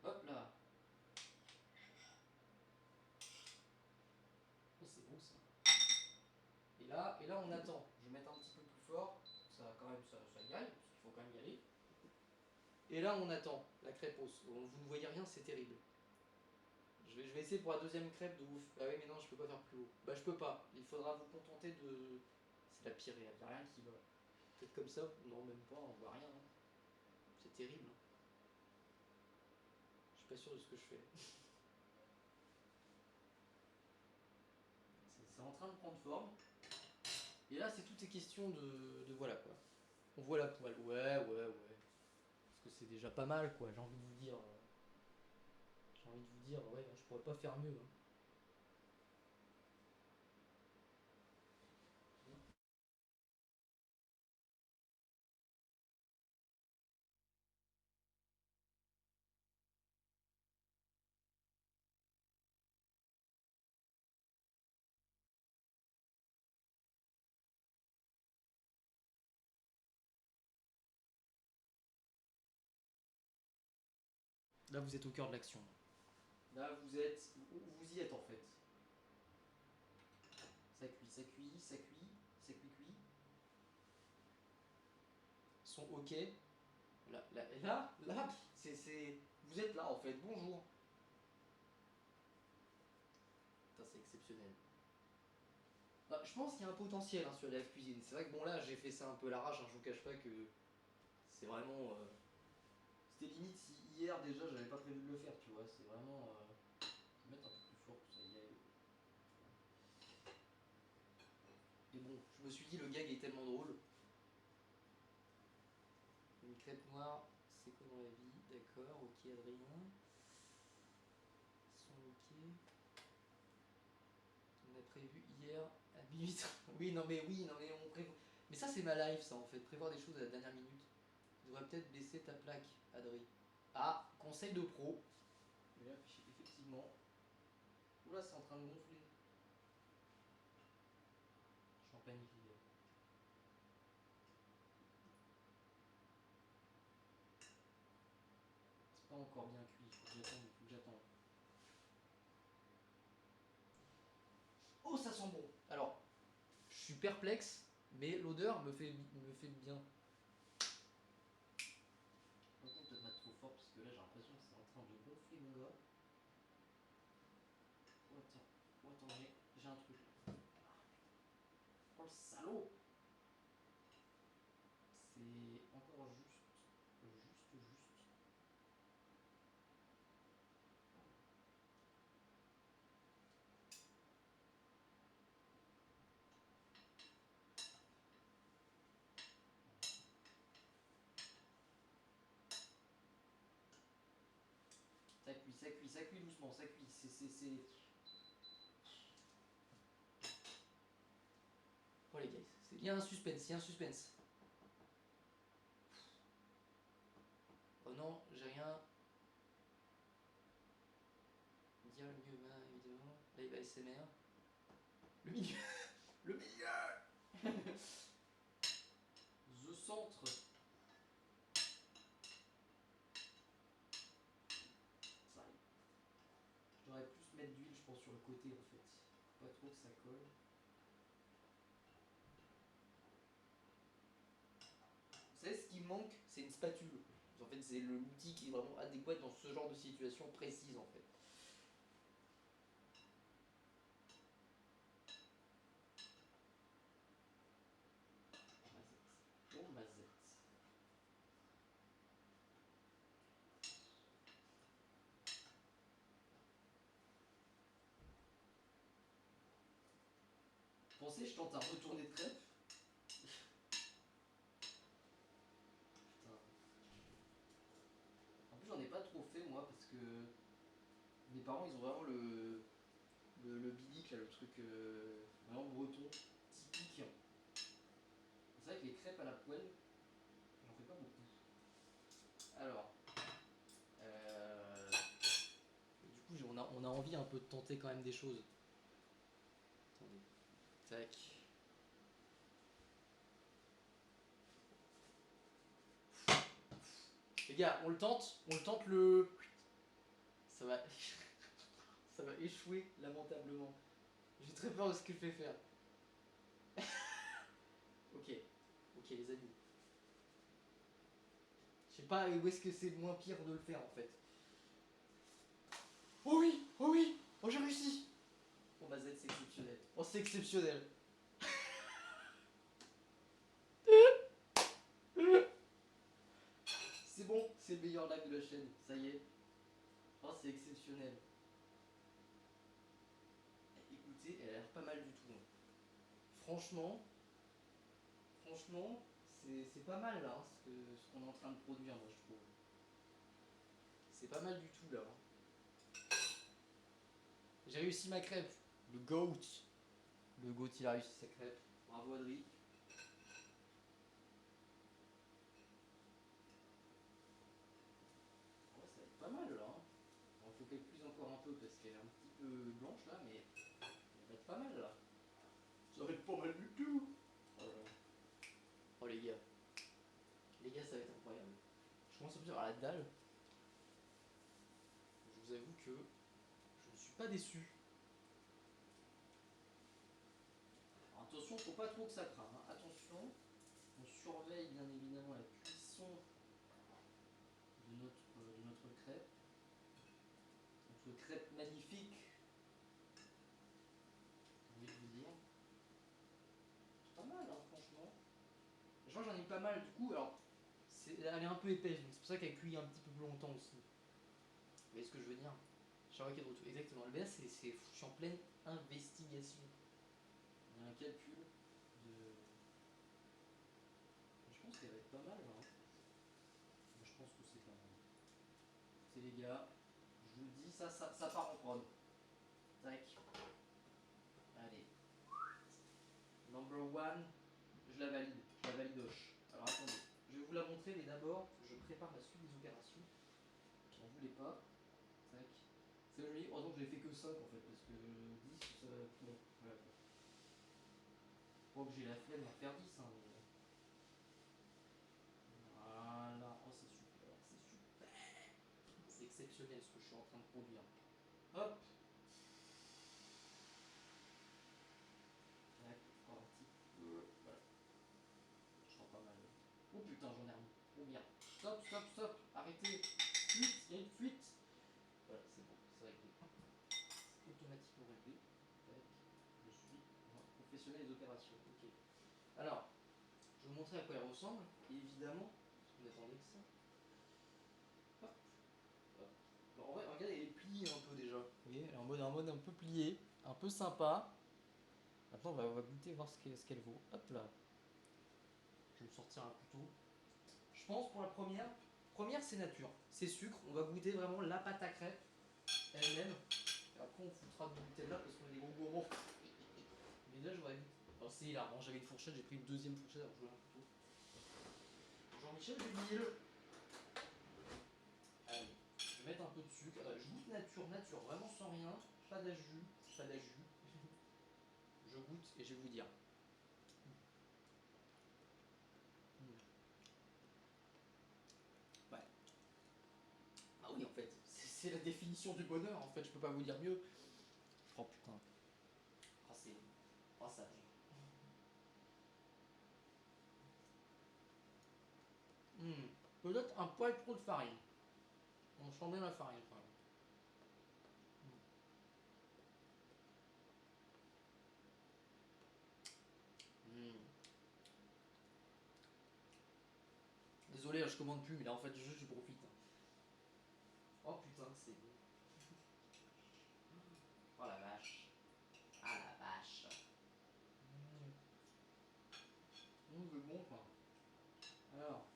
S1: Hop là. Oh, c'est bon ça. Et là on attend. Je vais mettre un petit peu plus fort. Ça va quand même, ça y aille, parce qu'il faut quand même y aller. Et là on attend la crêpe hausse. Vous ne voyez rien, c'est terrible. Je vais essayer pour la deuxième crêpe de ouf. Ah oui mais non je peux pas faire plus haut. Bah je peux pas. Il faudra vous contenter de. C'est la pire, il n'y a rien qui va. Peut-être comme ça. Non même pas, on voit rien. Hein. C'est terrible. Je suis pas sûr de ce que je fais. C'est en train de prendre forme. Et là c'est toutes ces questions de voilà quoi. On voit la poêle. Ouais. Parce que c'est déjà pas mal quoi, j'ai envie de vous dire. J'ai envie de vous dire, ouais, je pourrais pas faire mieux. Hein. Là vous êtes au cœur de l'action. Là vous êtes. Vous y êtes en fait. Ça cuit, ça cuit, ça cuit, ça cuit. Ils sont ok. Là, c'est. Vous êtes là en fait, bonjour. Putain, c'est exceptionnel. Bah, je pense qu'il y a un potentiel hein, sur la cuisine. C'est vrai que bon là j'ai fait ça un peu à l'arrache, hein, je vous cache pas que c'est vraiment. C'était limite si hier déjà j'avais pas prévu de le faire, tu vois. C'est vraiment. Je vais mettre un peu plus fort pour ça y aille. Mais bon, je me suis dit le gag est tellement drôle. Une crêpe noire, c'est quoi dans la vie? D'accord, ok Adrien. Ils sont ok. On a prévu hier à minuit. Oui, non mais on prévoit. Mais ça c'est ma life ça en fait, prévoir des choses à la dernière minute. Tu devrais peut-être baisser ta plaque, Adri. Ah, conseil de pro. Mais là, effectivement. Oula, c'est en train de gonfler. Champagne hiver. C'est pas encore bien cuit, il faut que j'attende. Oh, ça sent bon. Alors, je suis perplexe, mais l'odeur me fait bien. Par contre, peut-être pas trop fort parce que là j'ai l'impression que c'est en train de gonfler mon gars. Oh attends, j'ai un truc. Oh le salaud. C'est encore juste. Ça cuit doucement, ça cuit. C'est. Oh les gars, il y a un suspense. Oh non, j'ai rien. Dire le mieux, ben, évidemment. Là il va SMR. Le milieu. Le milieu. The centre. Ça arrive. Je devrais plus mettre d'huile, je pense, sur le côté en fait. Pas trop que ça colle. Vous savez ce qui me manque? C'est une spatule. En fait, c'est l'outil qui est vraiment adéquat dans ce genre de situation précise en fait. Mazette. Oh mazette. Pensez, je tente un retourné de crêpe. Putain. En plus, j'en ai pas trop fait moi parce que mes parents ils ont vraiment le bilic, là, le truc vraiment breton, typique. C'est vrai que les crêpes à la poêle, j'en fais pas beaucoup. Alors, du coup, on a envie un peu de tenter quand même des choses. Attendez. Tac. gars, on le tente le... Ça va... Ça va échouer lamentablement. J'ai très peur de ce que je vais faire. Ok, ok les amis. Je sais pas où est-ce que c'est le moins pire de le faire en fait. Oh oui, oh oui, oh j'ai réussi. Oh bah Z c'est exceptionnel. Oh c'est exceptionnel. C'est bon, c'est le meilleur live de la chaîne, ça y est. Oh c'est exceptionnel. Écoutez, elle a l'air pas mal du tout. Franchement, c'est pas mal là, hein, ce qu'on est en train de produire, moi je trouve. C'est pas mal du tout là. J'ai réussi ma crêpe. Le GOAT. Le GOAT il a réussi sa crêpe. Bravo Adri. Ouais, ça va être pas mal là. Hein. Il faut qu'elle cuise encore un peu parce qu'elle est un petit peu blanche là, mais ça va être pas mal là. Ça va être pas mal du tout. Oh, oh les gars. Les gars, ça va être incroyable. Je commence à me dire à la dalle. Je vous avoue que je ne suis pas déçu. Alors, attention, faut pas trop que ça crame. Hein. Attention, on surveille bien évidemment la cuisson de notre crêpe. Notre crêpe magnifique. J'ai envie de vous dire. C'est pas mal, hein, franchement. Je crois que j'en ai pas mal du coup. Alors, elle est un peu épaisse, donc c'est pour ça qu'elle cuit un petit peu plus longtemps aussi. Vous voyez ce que je veux dire? Charlotte de retour. Exactement. Le BS, je suis en pleine investigation. Il y a un calcul de. Je pense qu'elle va être pas mal là. Hein. Je pense que c'est pas mal. C'est les gars. Je vous le dis, ça part en prod. Tac. Allez. Number one. Je la valide. Je la validoche. Alors attendez. Je vais vous la montrer, mais d'abord, je prépare la suite des opérations. J'en voulais pas. Tac. C'est joli. Heureusement que j'ai fait que 5 en fait, parce que 10, ça va. Bon, voilà. Pas que j'ai la flemme d'en faire 10, hein, mais. Voilà. Oh, c'est super. C'est super. C'est exceptionnel ce que je suis en train de produire. Hop. Tac. Encore un petit peu. Voilà. Je sens pas mal. Oh putain, j'en ai remis. Oh bien. Stop, stop, stop. Arrêtez. Fuite. Il y a une fuite. Voilà, c'est bon. C'est réglé. C'est automatiquement réglé. Tac. Je suis professionnel des opérations. Ok. Alors, je vais vous montrer à quoi elle ressemble. Et évidemment, parce qu'on attendait que ça. Hop. Hop. Alors, en vrai, regardez, elle est pliée un peu déjà. Vous voyez, elle est en mode un peu plié. Un peu sympa. Maintenant, on va goûter, voir ce qu'elle vaut. Hop là. Je vais me sortir un couteau. Je pense pour la première c'est nature, c'est sucre. On va goûter vraiment la pâte à crêpes elle-même. Et après on foutra du Nutella parce qu'on est des gros gourmands. Mais là j'aurais. Alors c'est là, bon, j'avais une fourchette, j'ai pris une deuxième fourchette alors je voulais un couteau. Jean-Michel Dunisle. Allez, je vais mettre un peu de sucre. Je goûte nature, vraiment sans rien. Pas d'ajus, pas d'ajus. Je goûte et je vais vous dire. Ouais. Ah oui en fait, c'est la définition du bonheur en fait, je peux pas vous dire mieux. Oh putain. Oh c'est. Oh ça. Peut-être un poil trop de farine. On sent bien la farine quand même. Mm. Désolé, je commande plus, mais là en fait juste je profite. Oh putain, c'est bon. Oh la vache. Ah la vache. C'est bon quoi. Alors.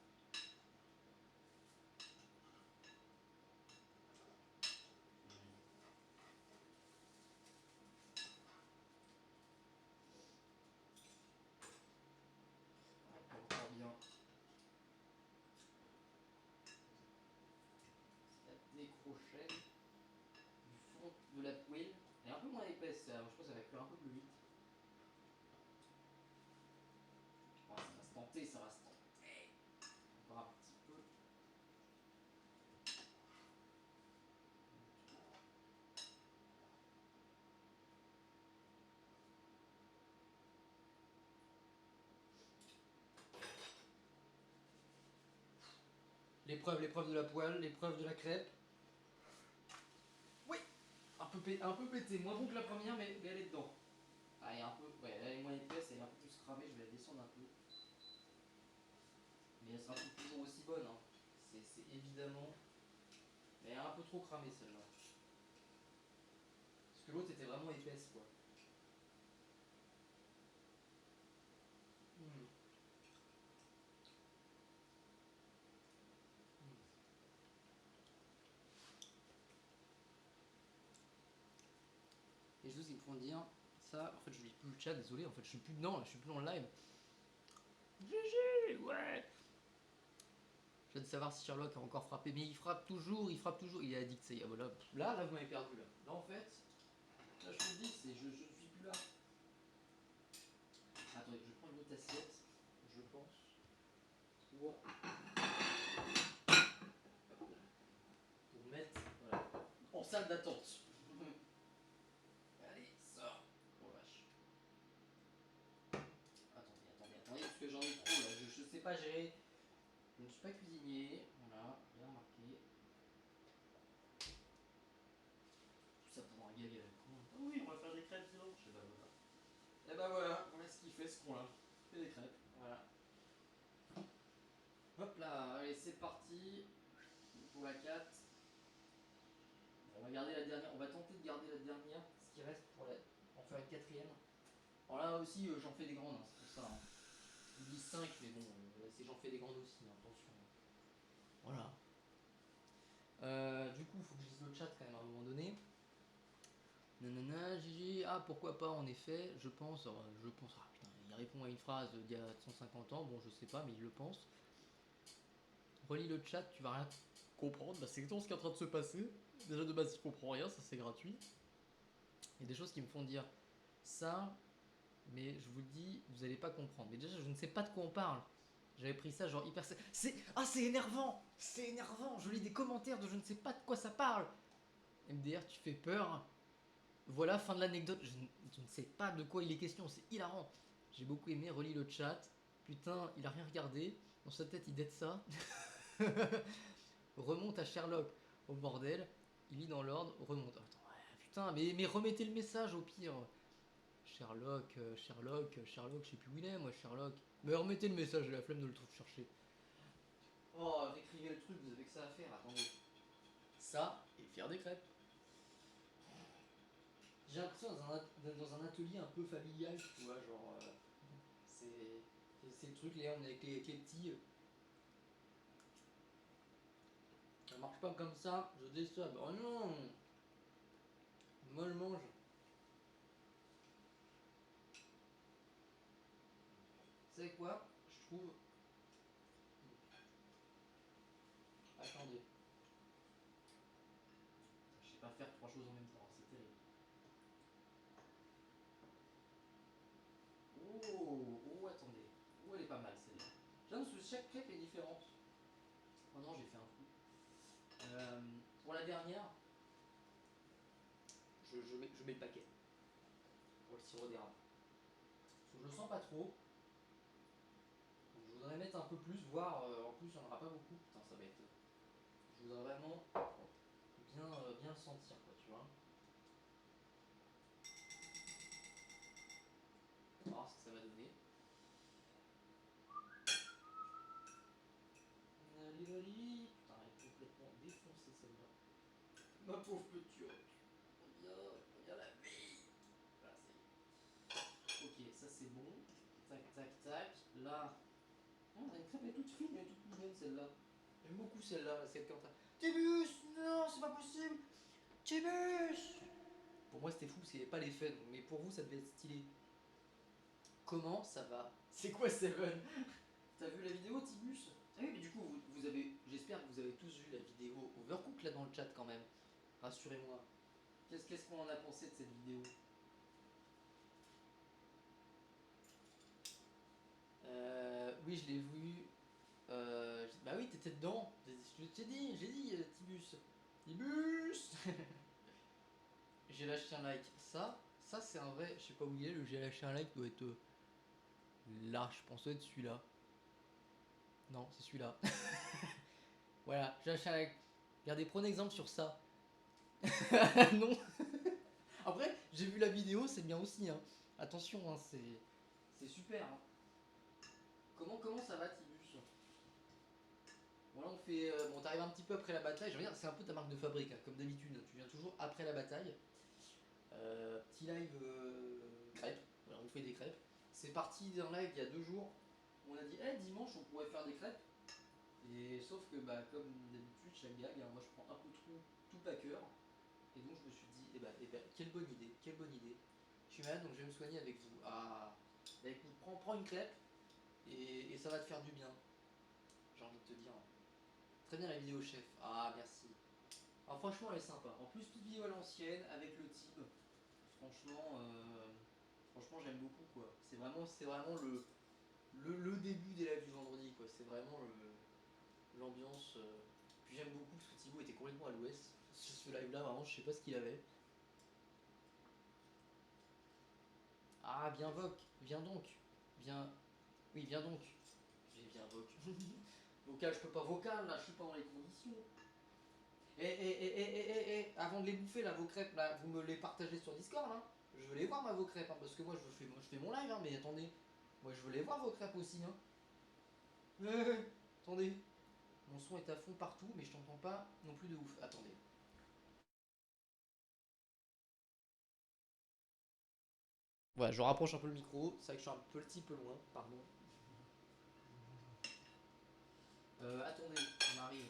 S1: Encore bien. Ça décrochait du fond de la poêle. Elle est un peu moins épaisse, je pense que ça va cuire un peu plus vite. Oh, ça va se tenter, ça va se tenter. Encore un petit peu. L'épreuve de la poêle, l'épreuve de la crêpe. Oui, un peu pété, moins bon que la première, mais elle est dedans. Ah, elle est un peu, ouais, elle est moins épaisse, elle est un peu plus cramée, je vais la descendre un peu. Mais elle sera toujours aussi bonne, hein. C'est évidemment. Mais elle est un peu trop cramée celle-là. Parce que l'autre était vraiment épaisse, quoi. Hmm. Les choses qui me font dire ça, en fait je lis plus le chat, désolé, en fait je suis plus dedans, là, je suis plus en live. GG, ouais. Je viens de savoir si Sherlock a encore frappé, mais il frappe toujours, il est addict, ça y est, voilà. Là vous m'avez perdu là. Là en fait, là je vous le dis, je suis plus là. Attendez, je prends une autre assiette, je pense. Pour mettre, voilà, en salle d'attente. Allez, sors. Oh vache. Attendez, parce que j'en ai trop là, je sais pas gérer. Je ne suis pas cuisinier, voilà, bien remarqué. Tout ça pour un gag à la con. Ah oui, on va faire des crêpes dimanche. Et bah voilà. Et bah voilà ce qu'il fait ce con là. Il fait des crêpes, voilà. Hop là, allez c'est parti pour la 4. On va garder la dernière, on va tenter de garder la dernière, ce qui reste pour en faire une quatrième. Alors là aussi j'en fais des grandes, hein, c'est pour ça. Hein. Ils disent 5 mais bon, j'en fais des grandes aussi, hein, attention. Voilà. Du coup, il faut que je lise le chat quand même à un moment donné. Nanana, Gigi, ah pourquoi pas en effet, je pense, ah putain, il répond à une phrase d'il y a 150 ans, bon je sais pas, mais il le pense. Relis le chat, tu vas rien comprendre, bah, c'est exactement ce qui est en train de se passer. Déjà de base, je comprends rien, ça c'est gratuit. Il y a des choses qui me font dire ça, mais je vous le dis, vous allez pas comprendre. Mais déjà, je ne sais pas de quoi on parle. J'avais pris ça genre hyper. C'est énervant! C'est énervant! Je lis des commentaires de je ne sais pas de quoi ça parle! MDR, tu fais peur. Voilà, fin de l'anecdote. Je ne sais pas de quoi il est question, c'est hilarant. J'ai beaucoup aimé, relis le chat. Putain, il a rien regardé. Dans sa tête, il dette ça. Remonte à Sherlock. Au bordel. Il lit dans l'ordre, remonte. Attends, ouais, putain, mais remettez le message au pire. Sherlock, je sais plus où il est, moi, Sherlock. Mais remettez le message, j'ai la flemme de le chercher. Oh, réécrivez le truc, vous avez que ça à faire, attendez. Ça, et faire des crêpes. J'ai l'impression d'être dans un atelier un peu familial, tu vois, genre. C'est le truc, là, on est avec les petits. Ça marche pas comme ça, je déçois. Oh non! Moi, je mange. Vous savez quoi? Je trouve. Attendez. Je sais pas faire trois choses en même temps, c'est terrible. Oh, attendez. Oh, elle est pas mal celle-là. J'aime parce que chaque crêpe est différente. Oh non, j'ai fait un coup. Pour la dernière, je mets le paquet. Pour le sirop d'érable. Parce que je le sens pas trop. Donc je voudrais mettre un peu plus, voire en plus il n'y en aura pas beaucoup. Putain, ça va être. Je voudrais vraiment bien le sentir, quoi, tu vois. On va voir ce que ça va donner. Lali. Putain, elle est complètement défoncée celle-là. Ma pauvre petite. Reviens la vie. Voilà, ça y est. Ok, ça c'est bon. Tac, tac, tac. Là. Oh, la crêpe est toute fine, elle est toute mignonne celle-là. J'aime beaucoup celle-là, celle qui est en train. Tibus, non, c'est pas possible. Tibus. Pour moi c'était fou parce qu'il n'y avait pas l'effet, mais pour vous ça devait être stylé. Comment ça va? C'est quoi Seven? T'as vu la vidéo Tibus? Ah oui mais du coup vous avez. J'espère que vous avez tous vu la vidéo Overcook là dans le chat quand même. Rassurez-moi. Qu'est-ce qu'on en a pensé de cette vidéo? Oui je l'ai vu. Bah oui t'étais dedans. J'ai dit Tibus. Tibus. J'ai lâché un like. Ça c'est un vrai. Je sais pas où il est, le j'ai lâché un like doit être là, je pense que ça doit être celui-là. Non, c'est celui-là. Voilà, regardez, prenez exemple sur ça. Non. Après, j'ai vu la vidéo, c'est bien aussi. Hein. Attention, hein, c'est super. Hein. Comment ça va, Tibus? Bon, là, on fait. Bon, t'arrives un petit peu après la bataille. Je veux dire, c'est un peu ta marque de fabrique, hein, comme d'habitude. Tu viens toujours après la bataille. Petit live crêpes. Voilà, on fait des crêpes. C'est parti d'un live il y a 2 jours. On a dit, dimanche, on pourrait faire des crêpes. Et sauf que, bah, comme d'habitude, chaque gag, hein, moi je prends un peu trop tout packer. Et donc je me suis dit, quelle bonne idée, quelle bonne idée. Je suis malade donc je vais me soigner avec vous. Ah, bah écoute, prends une crêpe et ça va te faire du bien. J'ai envie de te dire. Très bien la vidéo chef. Ah merci. Alors franchement elle est sympa. En plus toute vidéo à l'ancienne avec le type. Franchement j'aime beaucoup quoi. C'est vraiment le début des lives du vendredi quoi. C'est vraiment l'ambiance. Puis j'aime beaucoup parce que Thibaut était complètement à l'ouest. Sur ce live là vraiment je sais pas ce qu'il avait. Ah, bien Voc, viens donc. Viens. Oui, viens donc. J'ai bien Voc. Vocal, je peux pas vocal là, je suis pas dans les conditions. Avant de les bouffer là, vos crêpes là, vous me les partagez sur Discord là. Je veux les voir vos crêpes, hein, parce que moi je fais mon live, hein, mais attendez. Moi je veux les voir vos crêpes aussi, hein. Attendez. Mon son est à fond partout, mais je t'entends pas non plus de ouf. Attendez. Voilà, je rapproche un peu le micro. C'est vrai que je suis un petit peu loin, pardon. Attendez, on arrive.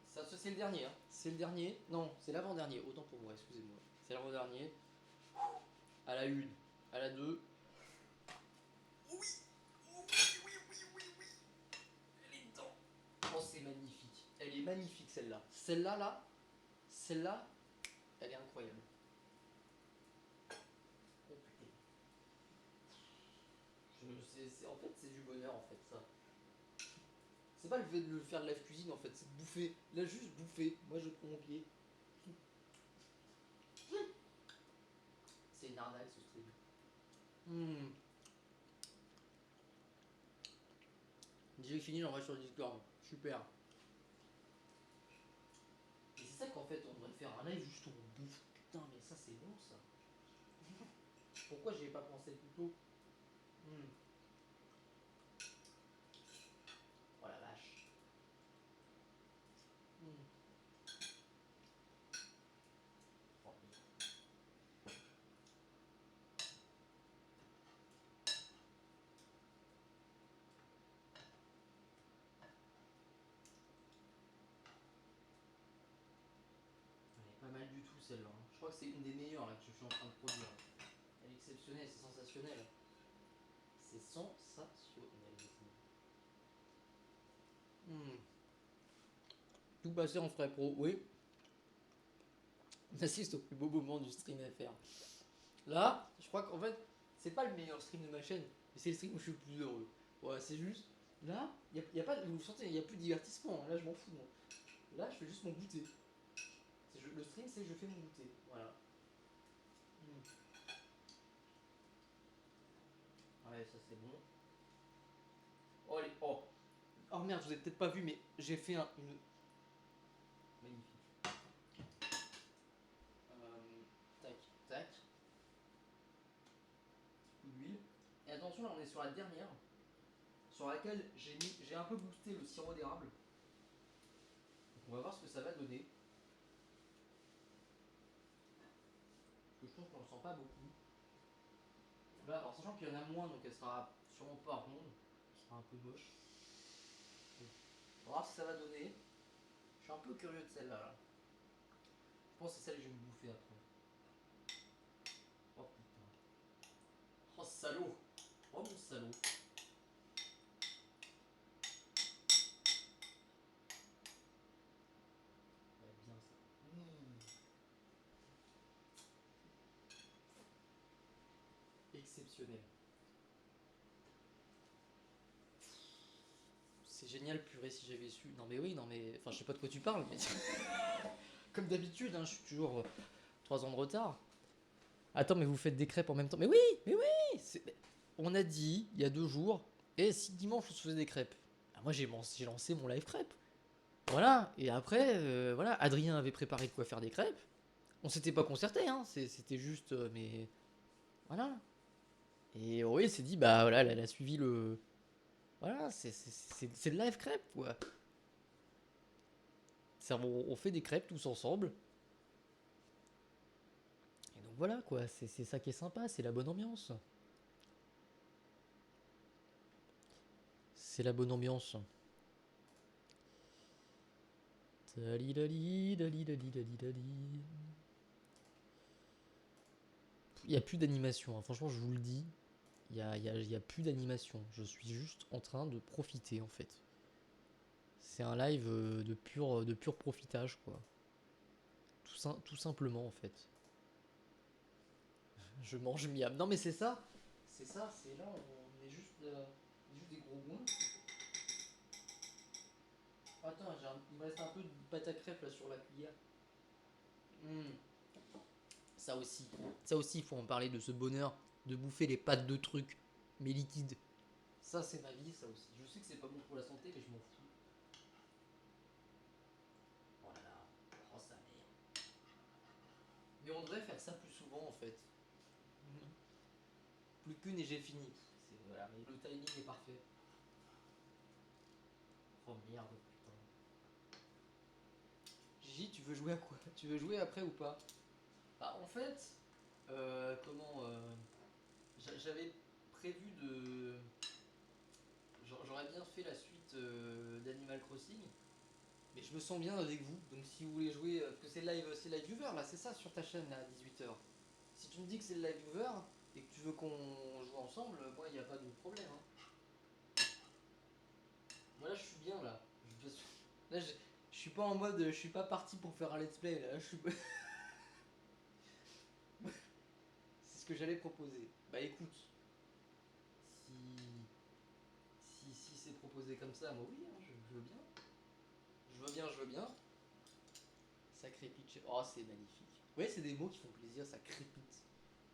S1: Ça, c'est le dernier, hein. C'est le dernier. Non, c'est l'avant-dernier. Autant pour moi, excusez-moi. C'est l'avant-dernier. À la 1, à la 2. Oui, oui, oui, oui, oui, oui. Elle est dedans. Oh, c'est magnifique. Elle est magnifique celle-là. Celle-là, elle est incroyable. Oh putain. En fait, c'est du bonheur en fait, ça. C'est pas le fait de le faire de la cuisine en fait, c'est de bouffer. Là, juste bouffer. Moi, je prends mon pied. C'est une arnaque ce stream. Hmm. J'ai fini, j'envoie sur le Discord. Super. Et c'est ça qu'en fait, on devrait faire un live juste où on bouffe. Putain, mais ça c'est bon ça. Pourquoi j'y ai pas pensé plus tôt? Hmm. Oh la vache. Hmm. Oh, elle est pas mal du tout celle-là. Hein. Je crois que c'est une des meilleures là, que je suis en train de produire. Elle est exceptionnelle, c'est sensationnel. C'est sensationnel. Hmm. Tout passer en frais pro, oui. On assiste au plus beau moment du stream FR. Là, je crois qu'en fait, c'est pas le meilleur stream de ma chaîne, mais c'est le stream où je suis le plus heureux. Ouais, c'est juste. Là, y a pas, vous sentez, il n'y a plus de divertissement. Là, je m'en fous. Moi. Là, je fais juste mon goûter. Le stream, c'est je fais mon goûter. Voilà. Mm. Ouais, ça c'est bon. Oh, oh merde, je vous ai peut-être pas vu, mais j'ai fait une. Magnifique. Tac, tac. Coup d'huile. Et attention, là, on est sur la dernière. Sur laquelle j'ai un peu boosté le sirop d'érable. Donc on va voir ce que ça va donner. Parce que je trouve qu'on le sent pas beaucoup. Là, alors sachant qu'il y en a moins, donc elle sera sûrement pas ronde. Elle sera un peu moche. On va voir ce que ça va donner. Je suis un peu curieux de celle-là. Là. Je pense que c'est celle que je vais me bouffer après. Oh putain. Oh salaud. Oh mon salaud. Ouais, bien ça. Exceptionnel. C'est génial, purée, si j'avais su. Non mais oui, non mais. Enfin, je sais pas de quoi tu parles, mais. Comme d'habitude, hein, je suis toujours 3 ans de retard. Attends, mais vous faites des crêpes en même temps. Mais oui, mais oui on a dit, il y a 2 jours, et si dimanche on se faisait des crêpes. Ah, moi j'ai lancé mon live crêpes. Voilà, et après, voilà, Adrien avait préparé de quoi faire des crêpes. On s'était pas concerté, hein, c'était juste, mais voilà. Et oui, il s'est dit, bah voilà, elle a suivi le. Voilà, c'est le live crêpe, quoi. On fait des crêpes tous ensemble. Et donc voilà, quoi, c'est ça qui est sympa, c'est la bonne ambiance. C'est la bonne ambiance. Talilali, dalilali, dalilali. Il n'y a plus d'animation, hein. Franchement, je vous le dis. Il y a plus d'animation. Je suis juste en train de profiter, en fait. C'est un live de pur profitage, quoi. Tout simplement, en fait. Je mange miam. Non, mais c'est ça. C'est ça, c'est là, on est juste des gros bons. Attends, il me reste un peu de pâte à crêpes là sur la cuillère. Hmm. Ça aussi. Ça aussi, il faut en parler de ce bonheur de bouffer les pâtes de trucs, mais liquides. Ça, c'est ma vie, ça aussi. Je sais que c'est pas bon pour la santé, mais je m'en fous. Oh là là. Oh, sa mère. Mais on devrait faire ça plus souvent, en fait. Plus qu'une et j'ai fini. Voilà, mais le timing est parfait. Oh merde, putain. Gigi, tu veux jouer à quoi? Tu veux jouer après ou pas? Bah, en fait, comment. J'avais prévu de. J'aurais bien fait la suite d'Animal Crossing, mais je me sens bien avec vous. Donc si vous voulez jouer, parce que c'est live viewer là, c'est ça sur ta chaîne là à 18h. Si tu me dis que c'est le live viewer et que tu veux qu'on joue ensemble, moi il n'y a pas de problème, hein. Moi là je suis bien là. Là je suis pas en mode, je suis pas parti pour faire un let's play là. C'est ce que j'allais proposer. Bah écoute, si si c'est proposé comme ça, moi oui, hein, je veux bien. Je veux bien, je veux bien. Ça crépite. Oh, c'est magnifique. Ouais, c'est des mots qui font plaisir, ça crépite.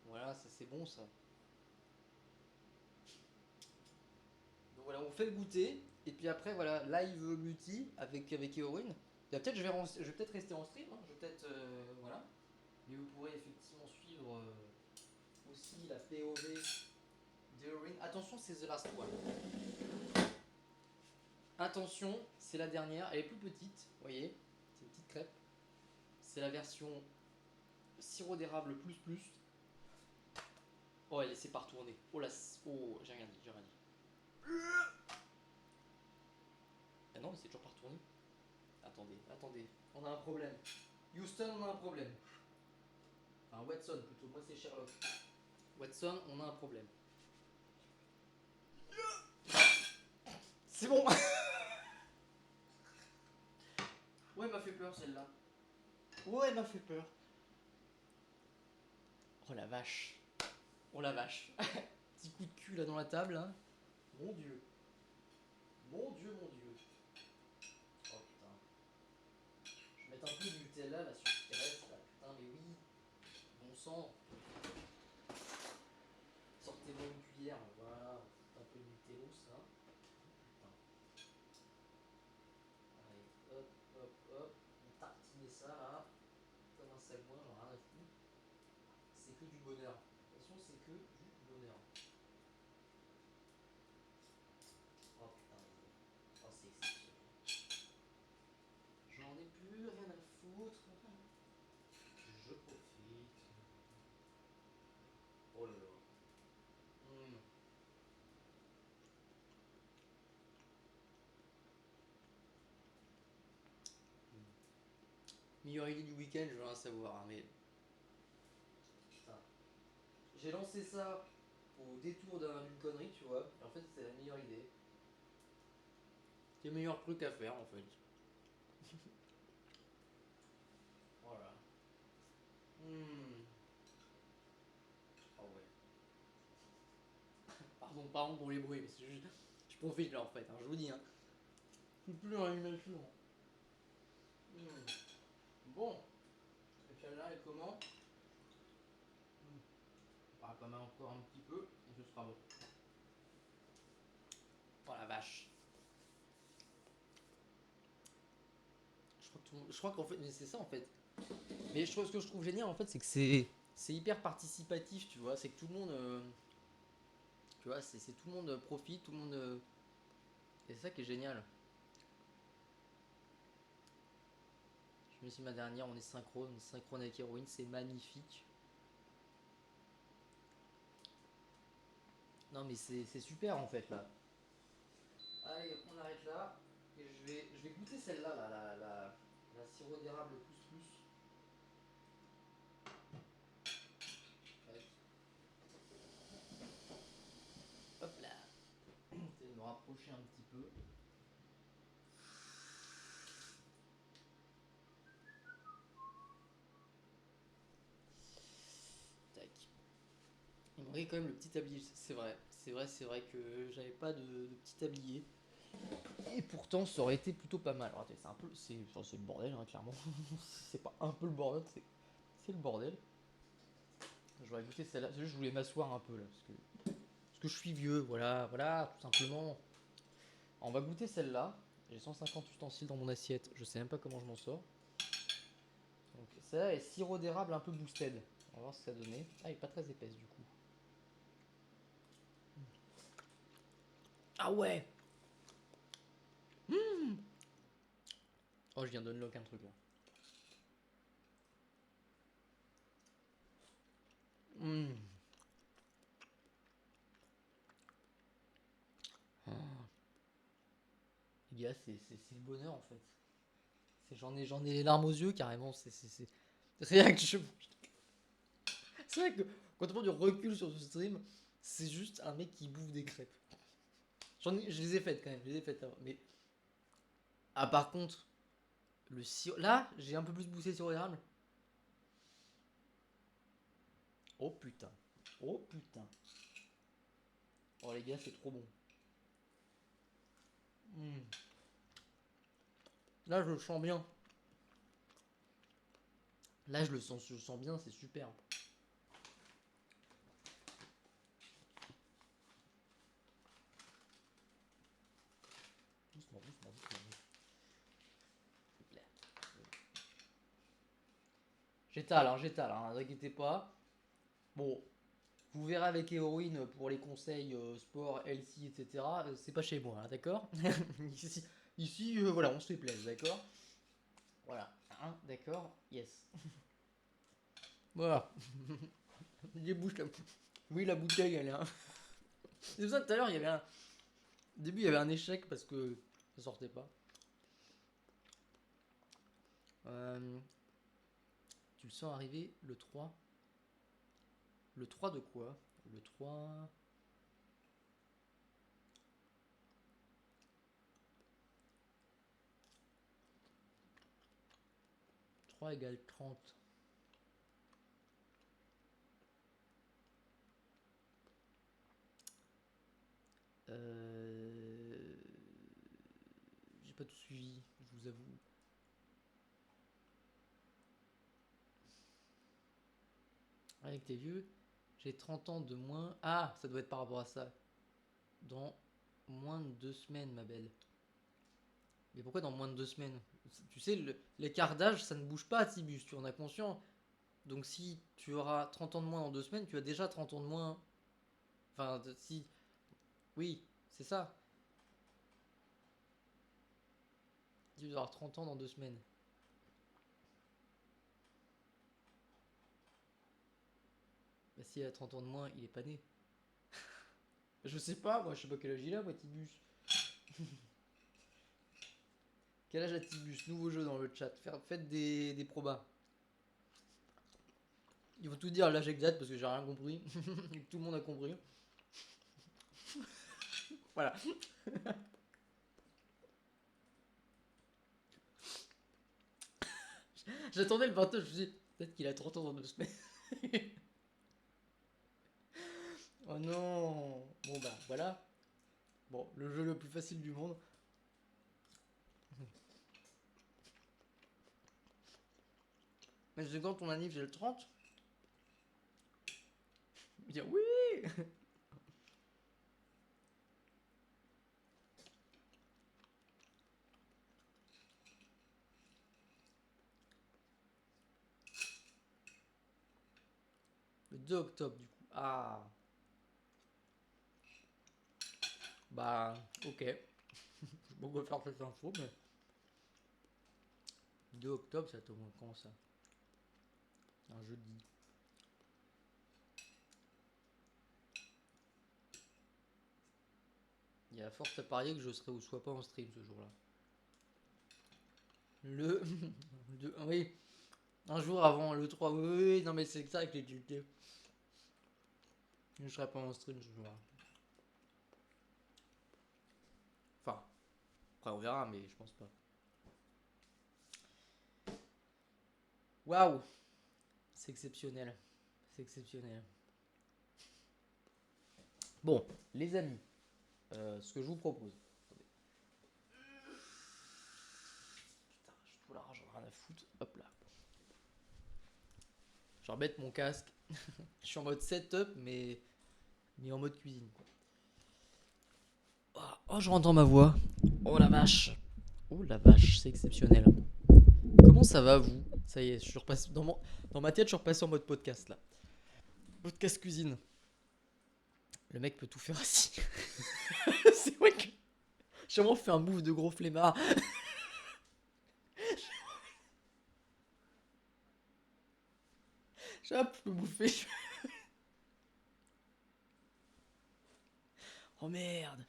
S1: Voilà, ça c'est bon ça. Donc voilà, on fait le goûter. Et puis après, voilà, live multi avec Eowyn. Peut-être je vais peut-être rester en stream, hein. Je vais peut-être. Voilà. Mais vous pourrez effectivement suivre aussi la POV d'Eowyn. Attention, c'est The Last One. Attention, c'est la dernière. Elle est plus petite, vous voyez. C'est une petite crêpe. C'est la version sirop d'érable plus plus. Oh, elle s'est pas retournée. Oh là, oh, j'ai rien dit, j'ai rien dit. Ah non, mais c'est toujours pas retourné. Attendez, attendez. On a un problème. Houston, on a un problème. Enfin, Watson plutôt. Moi, c'est Sherlock. Watson, on a un problème. C'est bon. Ouais, elle m'a fait peur celle-là. Ouais, elle m'a fait peur. Oh la vache. Oh la vache. Petit coup de cul là dans la table. Hein. Mon dieu. Mon dieu, mon dieu. Oh putain. Je vais mettre un peu de Nutella là sur ce qui reste là. Putain, mais oui. Bon sang. Sortez-moi une cuillère. Voilà. Un peu de Nutellos là. Putain. Allez, hop, hop, hop. On tartiner ça là. Comme un sagouin, j'en ai rien à foutre. C'est que du bonheur. De toute façon, c'est que du bonheur. Oh putain, oh, c'est exceptionnel. J'en ai plus rien à foutre. Je profite. Oh là là. Mmh. Meilleure idée du week-end, je veux rien savoir, hein, mais. Putain. J'ai lancé ça au détour d'une connerie, tu vois. Et en fait, c'est la meilleure idée. C'est le meilleur truc à faire, en fait. Voilà. Mmh. Oh ouais. Pardon pour les bruits, mais c'est juste. Je profite là en fait, hein, je vous dis. Hein. Je suis plus dans l'animation. Mmh. Bon. Et celle-là, elle est comment? On va pas mal encore un petit peu, et ce sera bon. Oh la vache. Je crois qu'en fait, mais c'est ça en fait. Mais ce que je trouve génial en fait, c'est que c'est hyper participatif, tu vois. C'est que tout le monde, tu vois, c'est tout le monde profite, tout le monde. Et c'est ça qui est génial. Je me suis dit, ma dernière, on est synchrone avec Héroïne, c'est magnifique. Non mais c'est super en fait là. Allez, on arrête là. Et je vais goûter celle-là, la sirop d'érable plus plus. Hop là. Je vais me rapprocher un petit peu. Tac. Il manquait quand même le petit tablier, c'est vrai. C'est vrai que j'avais pas de petit tablier. Et pourtant, ça aurait été plutôt pas mal. Alors, attendez, c'est un peu. C'est le bordel, hein, clairement. C'est pas un peu le bordel, c'est le bordel. J'aurais goûté celle-là. C'est juste que je voulais m'asseoir un peu là. Parce que je suis vieux, voilà, voilà, tout simplement. On va goûter celle-là. J'ai 150 ustensiles dans mon assiette. Je sais même pas comment je m'en sors. Donc, celle-là est sirop d'érable un peu boosted. On va voir ce que ça donnait. Ah, elle est pas très épaisse du coup. Ah ouais. Oh, je viens d'unlock un truc là. Mmh. Oh. Les gars, c'est le bonheur en fait. J'en ai les larmes aux yeux carrément. C'est vrai que c'est vrai que quand on prend du recul sur ce stream, c'est juste un mec qui bouffe des crêpes. Je les ai faites quand même, je les ai faites avant. Mais ah par contre, le sirop, là, j'ai un peu plus boussé sur l'érable. Oh putain, oh putain. Oh les gars, c'est trop bon. Mm. Là, je le sens bien. Là, je le sens bien, c'est super. Doucement, doucement, doucement. J'étale, hein, ne vous inquiétez pas. Bon, vous verrez avec Héroïne pour les conseils sport, healthy, etc. C'est pas chez moi, hein, d'accord. Ici, voilà, on se fait plaisir, d'accord. Voilà, hein, d'accord, yes. Voilà. Les bouches, oui, la bouteille, elle est. C'est pour ça que tout à l'heure, il y avait un. Au début, il y avait un échec parce que ça sortait pas. Euh, Tu le sens arriver le 3. Le 3 de quoi? Le 3. 3 égale 30. Euh... J'ai pas tout suivi, je vous avoue. Avec tes vieux, j'ai 30 ans de moins. Ah, ça doit être par rapport à ça. Dans moins de 2 semaines, ma belle. Mais pourquoi dans moins de 2 semaines? Tu sais, l'écart d'âge, ça ne bouge pas, Tibus, tu en as conscience. Donc si tu auras 30 ans de moins dans 2 semaines, tu as déjà 30 ans de moins. Enfin, si. Oui, c'est ça. Tu vas avoir 30 ans dans 2 semaines. Bah, s'il a 30 ans de moins, il est pas né. Je sais pas, moi, je sais pas quel âge il a, moi, Tibus. Quel âge a Tibus? Nouveau jeu dans le chat. Faites des probas. Il faut tout dire l'âge exact parce que j'ai rien compris. Tout le monde a compris. Voilà. J'attendais le 29, je me suis dit, peut-être qu'il a 30 ans dans 2 semaines. Oh non. Bon bah voilà. Bon, le jeu le plus facile du monde. Mais c'est quand ton anniv, j'ai le 30. Il dit oui. 2 octobre du coup. Ah. Bah, ok. Je sais pas quoi faire cette info, mais 2 octobre, ça tombe quand ça? Un jeudi. Il y a forte à parier que je serai ou soit pas en stream ce jour-là. Le. Oui, un jour avant le 3. Oui, oui, non, mais c'est ça avec les dutés. Je serai pas en stream ce jour-là. Enfin, après on verra, mais je pense pas. Waouh! C'est exceptionnel. C'est exceptionnel. Bon, les amis, ce que je vous propose. Attendez. Putain, j'ai tout l'argent, j'en ai rien à foutre. Hop là. Je vais remettre mon casque. Je suis en mode setup, mais en mode cuisine, quoi. Oh, je entends ma voix. Oh la vache. Oh la vache, c'est exceptionnel. Comment ça va, vous? Ça y est, je suis repassé dans ma tête, je suis repassé en mode podcast là. Podcast cuisine. Le mec peut tout faire assis. C'est vrai que j'ai vraiment fait un move de gros flemmard. J'ai un peu bouffé. Oh merde.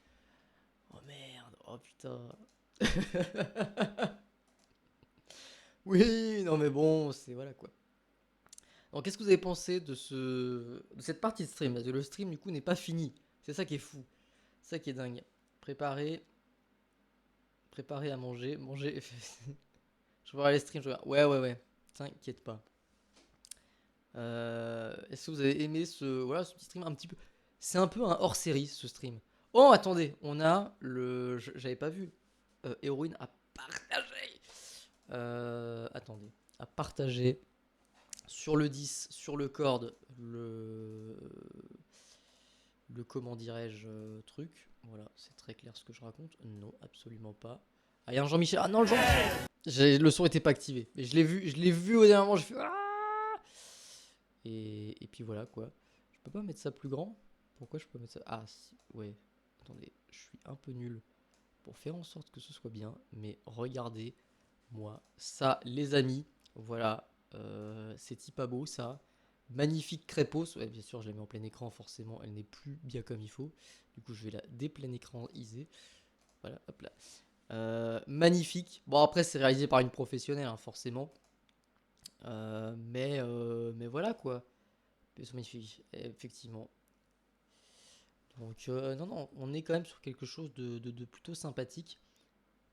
S1: Oh merde. Oh putain. Oui, non mais bon, c'est voilà quoi. Alors qu'est-ce que vous avez pensé de cette partie de stream? Parce que le stream du coup n'est pas fini. C'est ça qui est fou. C'est ça qui est dingue. Préparer, préparer à manger, manger. Je vais les streams. Ouais, ouais, ouais. T'inquiète pas. Est-ce que vous avez aimé ce petit stream un petit peu? C'est un peu un hors-série ce stream. Oh, attendez, on a j'avais pas vu. Héroïne à partager. Attendez, à partager sur le 10, sur le cord, le comment dirais-je truc. Voilà, c'est très clair ce que je raconte. Non, absolument pas. Ah, il y a un Jean-Michel. Ah non, le Jean-Michel. Le son était pas activé. Mais je l'ai vu au dernier moment. Je fais ah. Et puis voilà quoi. Je peux pas mettre ça plus grand? Pourquoi je peux mettre ça? Ah si, ouais. Attendez, je suis un peu nul pour faire en sorte que ce soit bien. Mais regardez moi ça, les amis. Voilà, c'est pas beau ça. Magnifique crépos. Ouais, bien sûr, je la mets en plein écran. Forcément, elle n'est plus bien comme il faut. Du coup, je vais la déplein écran-iser. Voilà, hop là. Magnifique. Bon, après, c'est réalisé par une professionnelle, hein, forcément. Mais voilà quoi. Ils sont magnifiques, effectivement. Donc, non, non, on est quand même sur quelque chose de plutôt sympathique.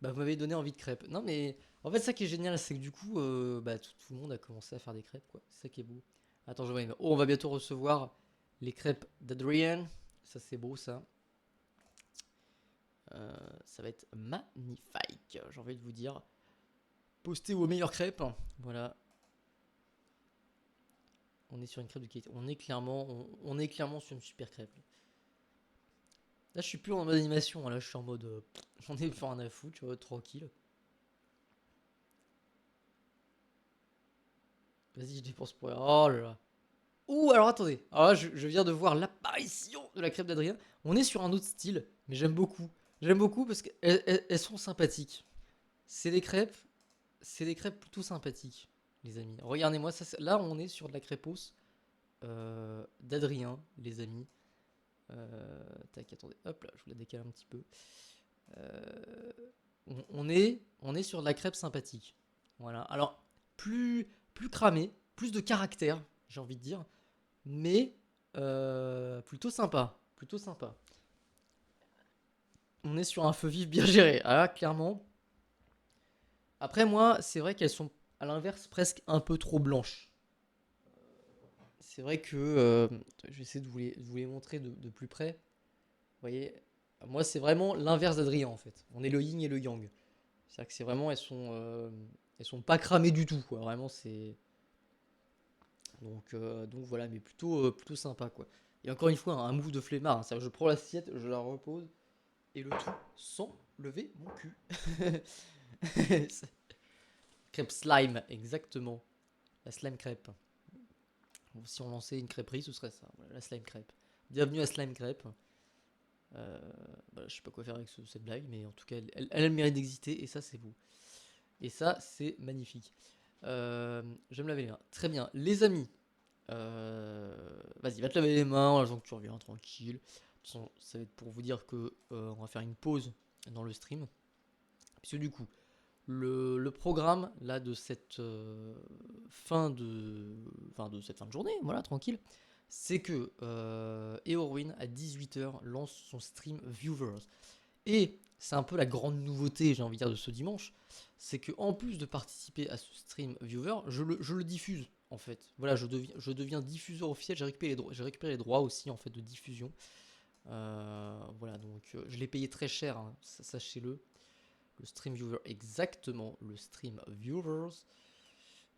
S1: Bah, vous m'avez donné envie de crêpes. Non, mais en fait, ça qui est génial, c'est que du coup, bah, tout le monde a commencé à faire des crêpes, quoi. C'est ça qui est beau. Attends, je vois. Oh, on va bientôt recevoir les crêpes d'Adrian. Ça, c'est beau, ça. Ça va être magnifique, j'ai envie de vous dire. Postez vos meilleures crêpes. Voilà. On est sur une crêpe de qualité. On est clairement sur une super crêpe. Là, je suis plus en mode animation. Là, je suis en mode. J'en ai pas rien à foutre, tu vois, tranquille. Vas-y, je dépense pour rien. Oh là là. Ouh, alors attendez. Alors là, je viens de voir l'apparition de la crêpe d'Adrien. On est sur un autre style, mais j'aime beaucoup. J'aime beaucoup parce qu'elles sont sympathiques. C'est des crêpes. C'est des crêpes plutôt sympathiques, les amis. Regardez-moi, là, on est sur de la crépos d'Adrien, les amis. Tac, attendez, hop là, je vous la décale un petit peu. On est sur de la crêpe sympathique. Voilà. Alors, plus cramé, plus de caractère, j'ai envie de dire, mais plutôt sympa. Plutôt sympa. On est sur un feu vif bien géré. Ah, là, clairement. Après, moi, c'est vrai qu'elles sont, à l'inverse, presque un peu trop blanches. C'est vrai que je vais essayer de vous les montrer de plus près. Vous voyez, moi, c'est vraiment l'inverse d'Adrien en fait. On est le yin et le yang. C'est-à-dire que c'est vraiment, elles sont pas cramées du tout, quoi. Vraiment, c'est donc voilà, mais plutôt sympa, quoi. Et encore une fois, un move de flemmard. Hein. C'est-à-dire que je prends l'assiette, je la repose et le tout sans lever mon cul. Crêpe slime, exactement. La slime crêpe. Si on lançait une crêperie, ce serait ça, voilà, la slime crêpe. Bienvenue à Slime Crêpe. Je sais pas quoi faire avec cette blague, mais en tout cas, elle a le mérite d'exister, et ça, c'est vous. Et ça, c'est magnifique. Je vais me laver les mains. Très bien. Les amis, vas-y, va te laver les mains en attendant que tu reviens tranquille. De toute façon, ça va être pour vous dire que on va faire une pause dans le stream. Puisque du coup, le programme là de cette cette fin de journée, voilà, tranquille, c'est que Eorwyn à 18h lance son stream Viewers. Et c'est un peu la grande nouveauté, j'ai envie de dire, de ce dimanche, c'est que en plus de participer à ce stream Viewer, je le diffuse en fait. Voilà, je deviens diffuseur officiel. J'ai récupéré les droits aussi en fait de diffusion. Voilà, donc je l'ai payé très cher, hein, sachez-le. Le stream viewer, exactement, le stream viewers.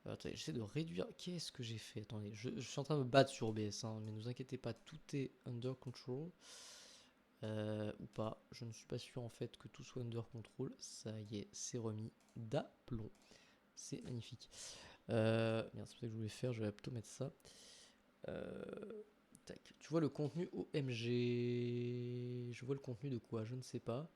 S1: Attendez, j'essaie de réduire. Qu'est-ce que j'ai fait? Attendez, je suis en train de me battre sur OBS, hein, mais ne vous inquiétez pas, tout est under control. Ou pas, je ne suis pas sûr en fait que tout soit under control. Ça y est, c'est remis d'aplomb. C'est magnifique. Merde, c'est ça que je voulais faire, je vais plutôt mettre ça. Tac. Tu vois le contenu OMG. Je vois le contenu de quoi? Je ne sais pas.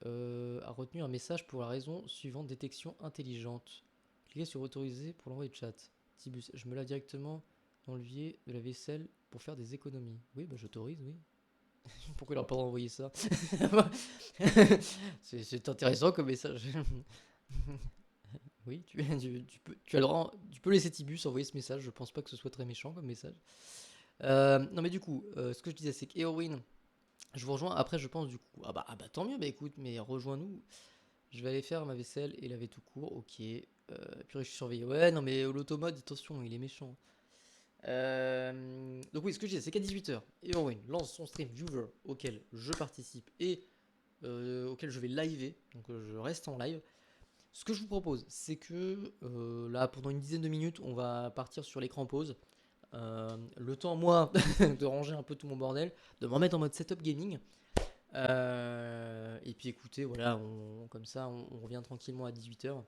S1: A retenu un message pour la raison suivante, détection intelligente. Cliquez sur autoriser pour l'envoi de chat. Tibus, je me lave directement dans le levier de la vaisselle pour faire des économies. Oui, bah j'autorise, oui. Pourquoi il n'a pas envoyé ça? C'est intéressant comme message. Oui, tu as le droit, tu peux laisser Tibus envoyer ce message. Je pense pas que ce soit très méchant comme message. Non mais du coup, ce que je disais, c'est qu'Eowyn, je vous rejoins. Après, je pense du coup, ah bah tant mieux. Bah écoute, mais rejoins-nous. Je vais aller faire ma vaisselle et laver tout court. Ok. Puis je suis surveillé. Ouais, non mais l'automode, attention, il est méchant. Donc oui, ce que je disais, c'est qu'à 18h, Eowyn lance son stream viewer auquel je participe et auquel je vais liver. Donc je reste en live. Ce que je vous propose, c'est que là, pendant une dizaine de minutes, on va partir sur l'écran pause. Le temps, moi, de ranger un peu tout mon bordel, de me remettre en mode setup gaming. Et puis écoutez, voilà, comme ça, on revient tranquillement à 18h.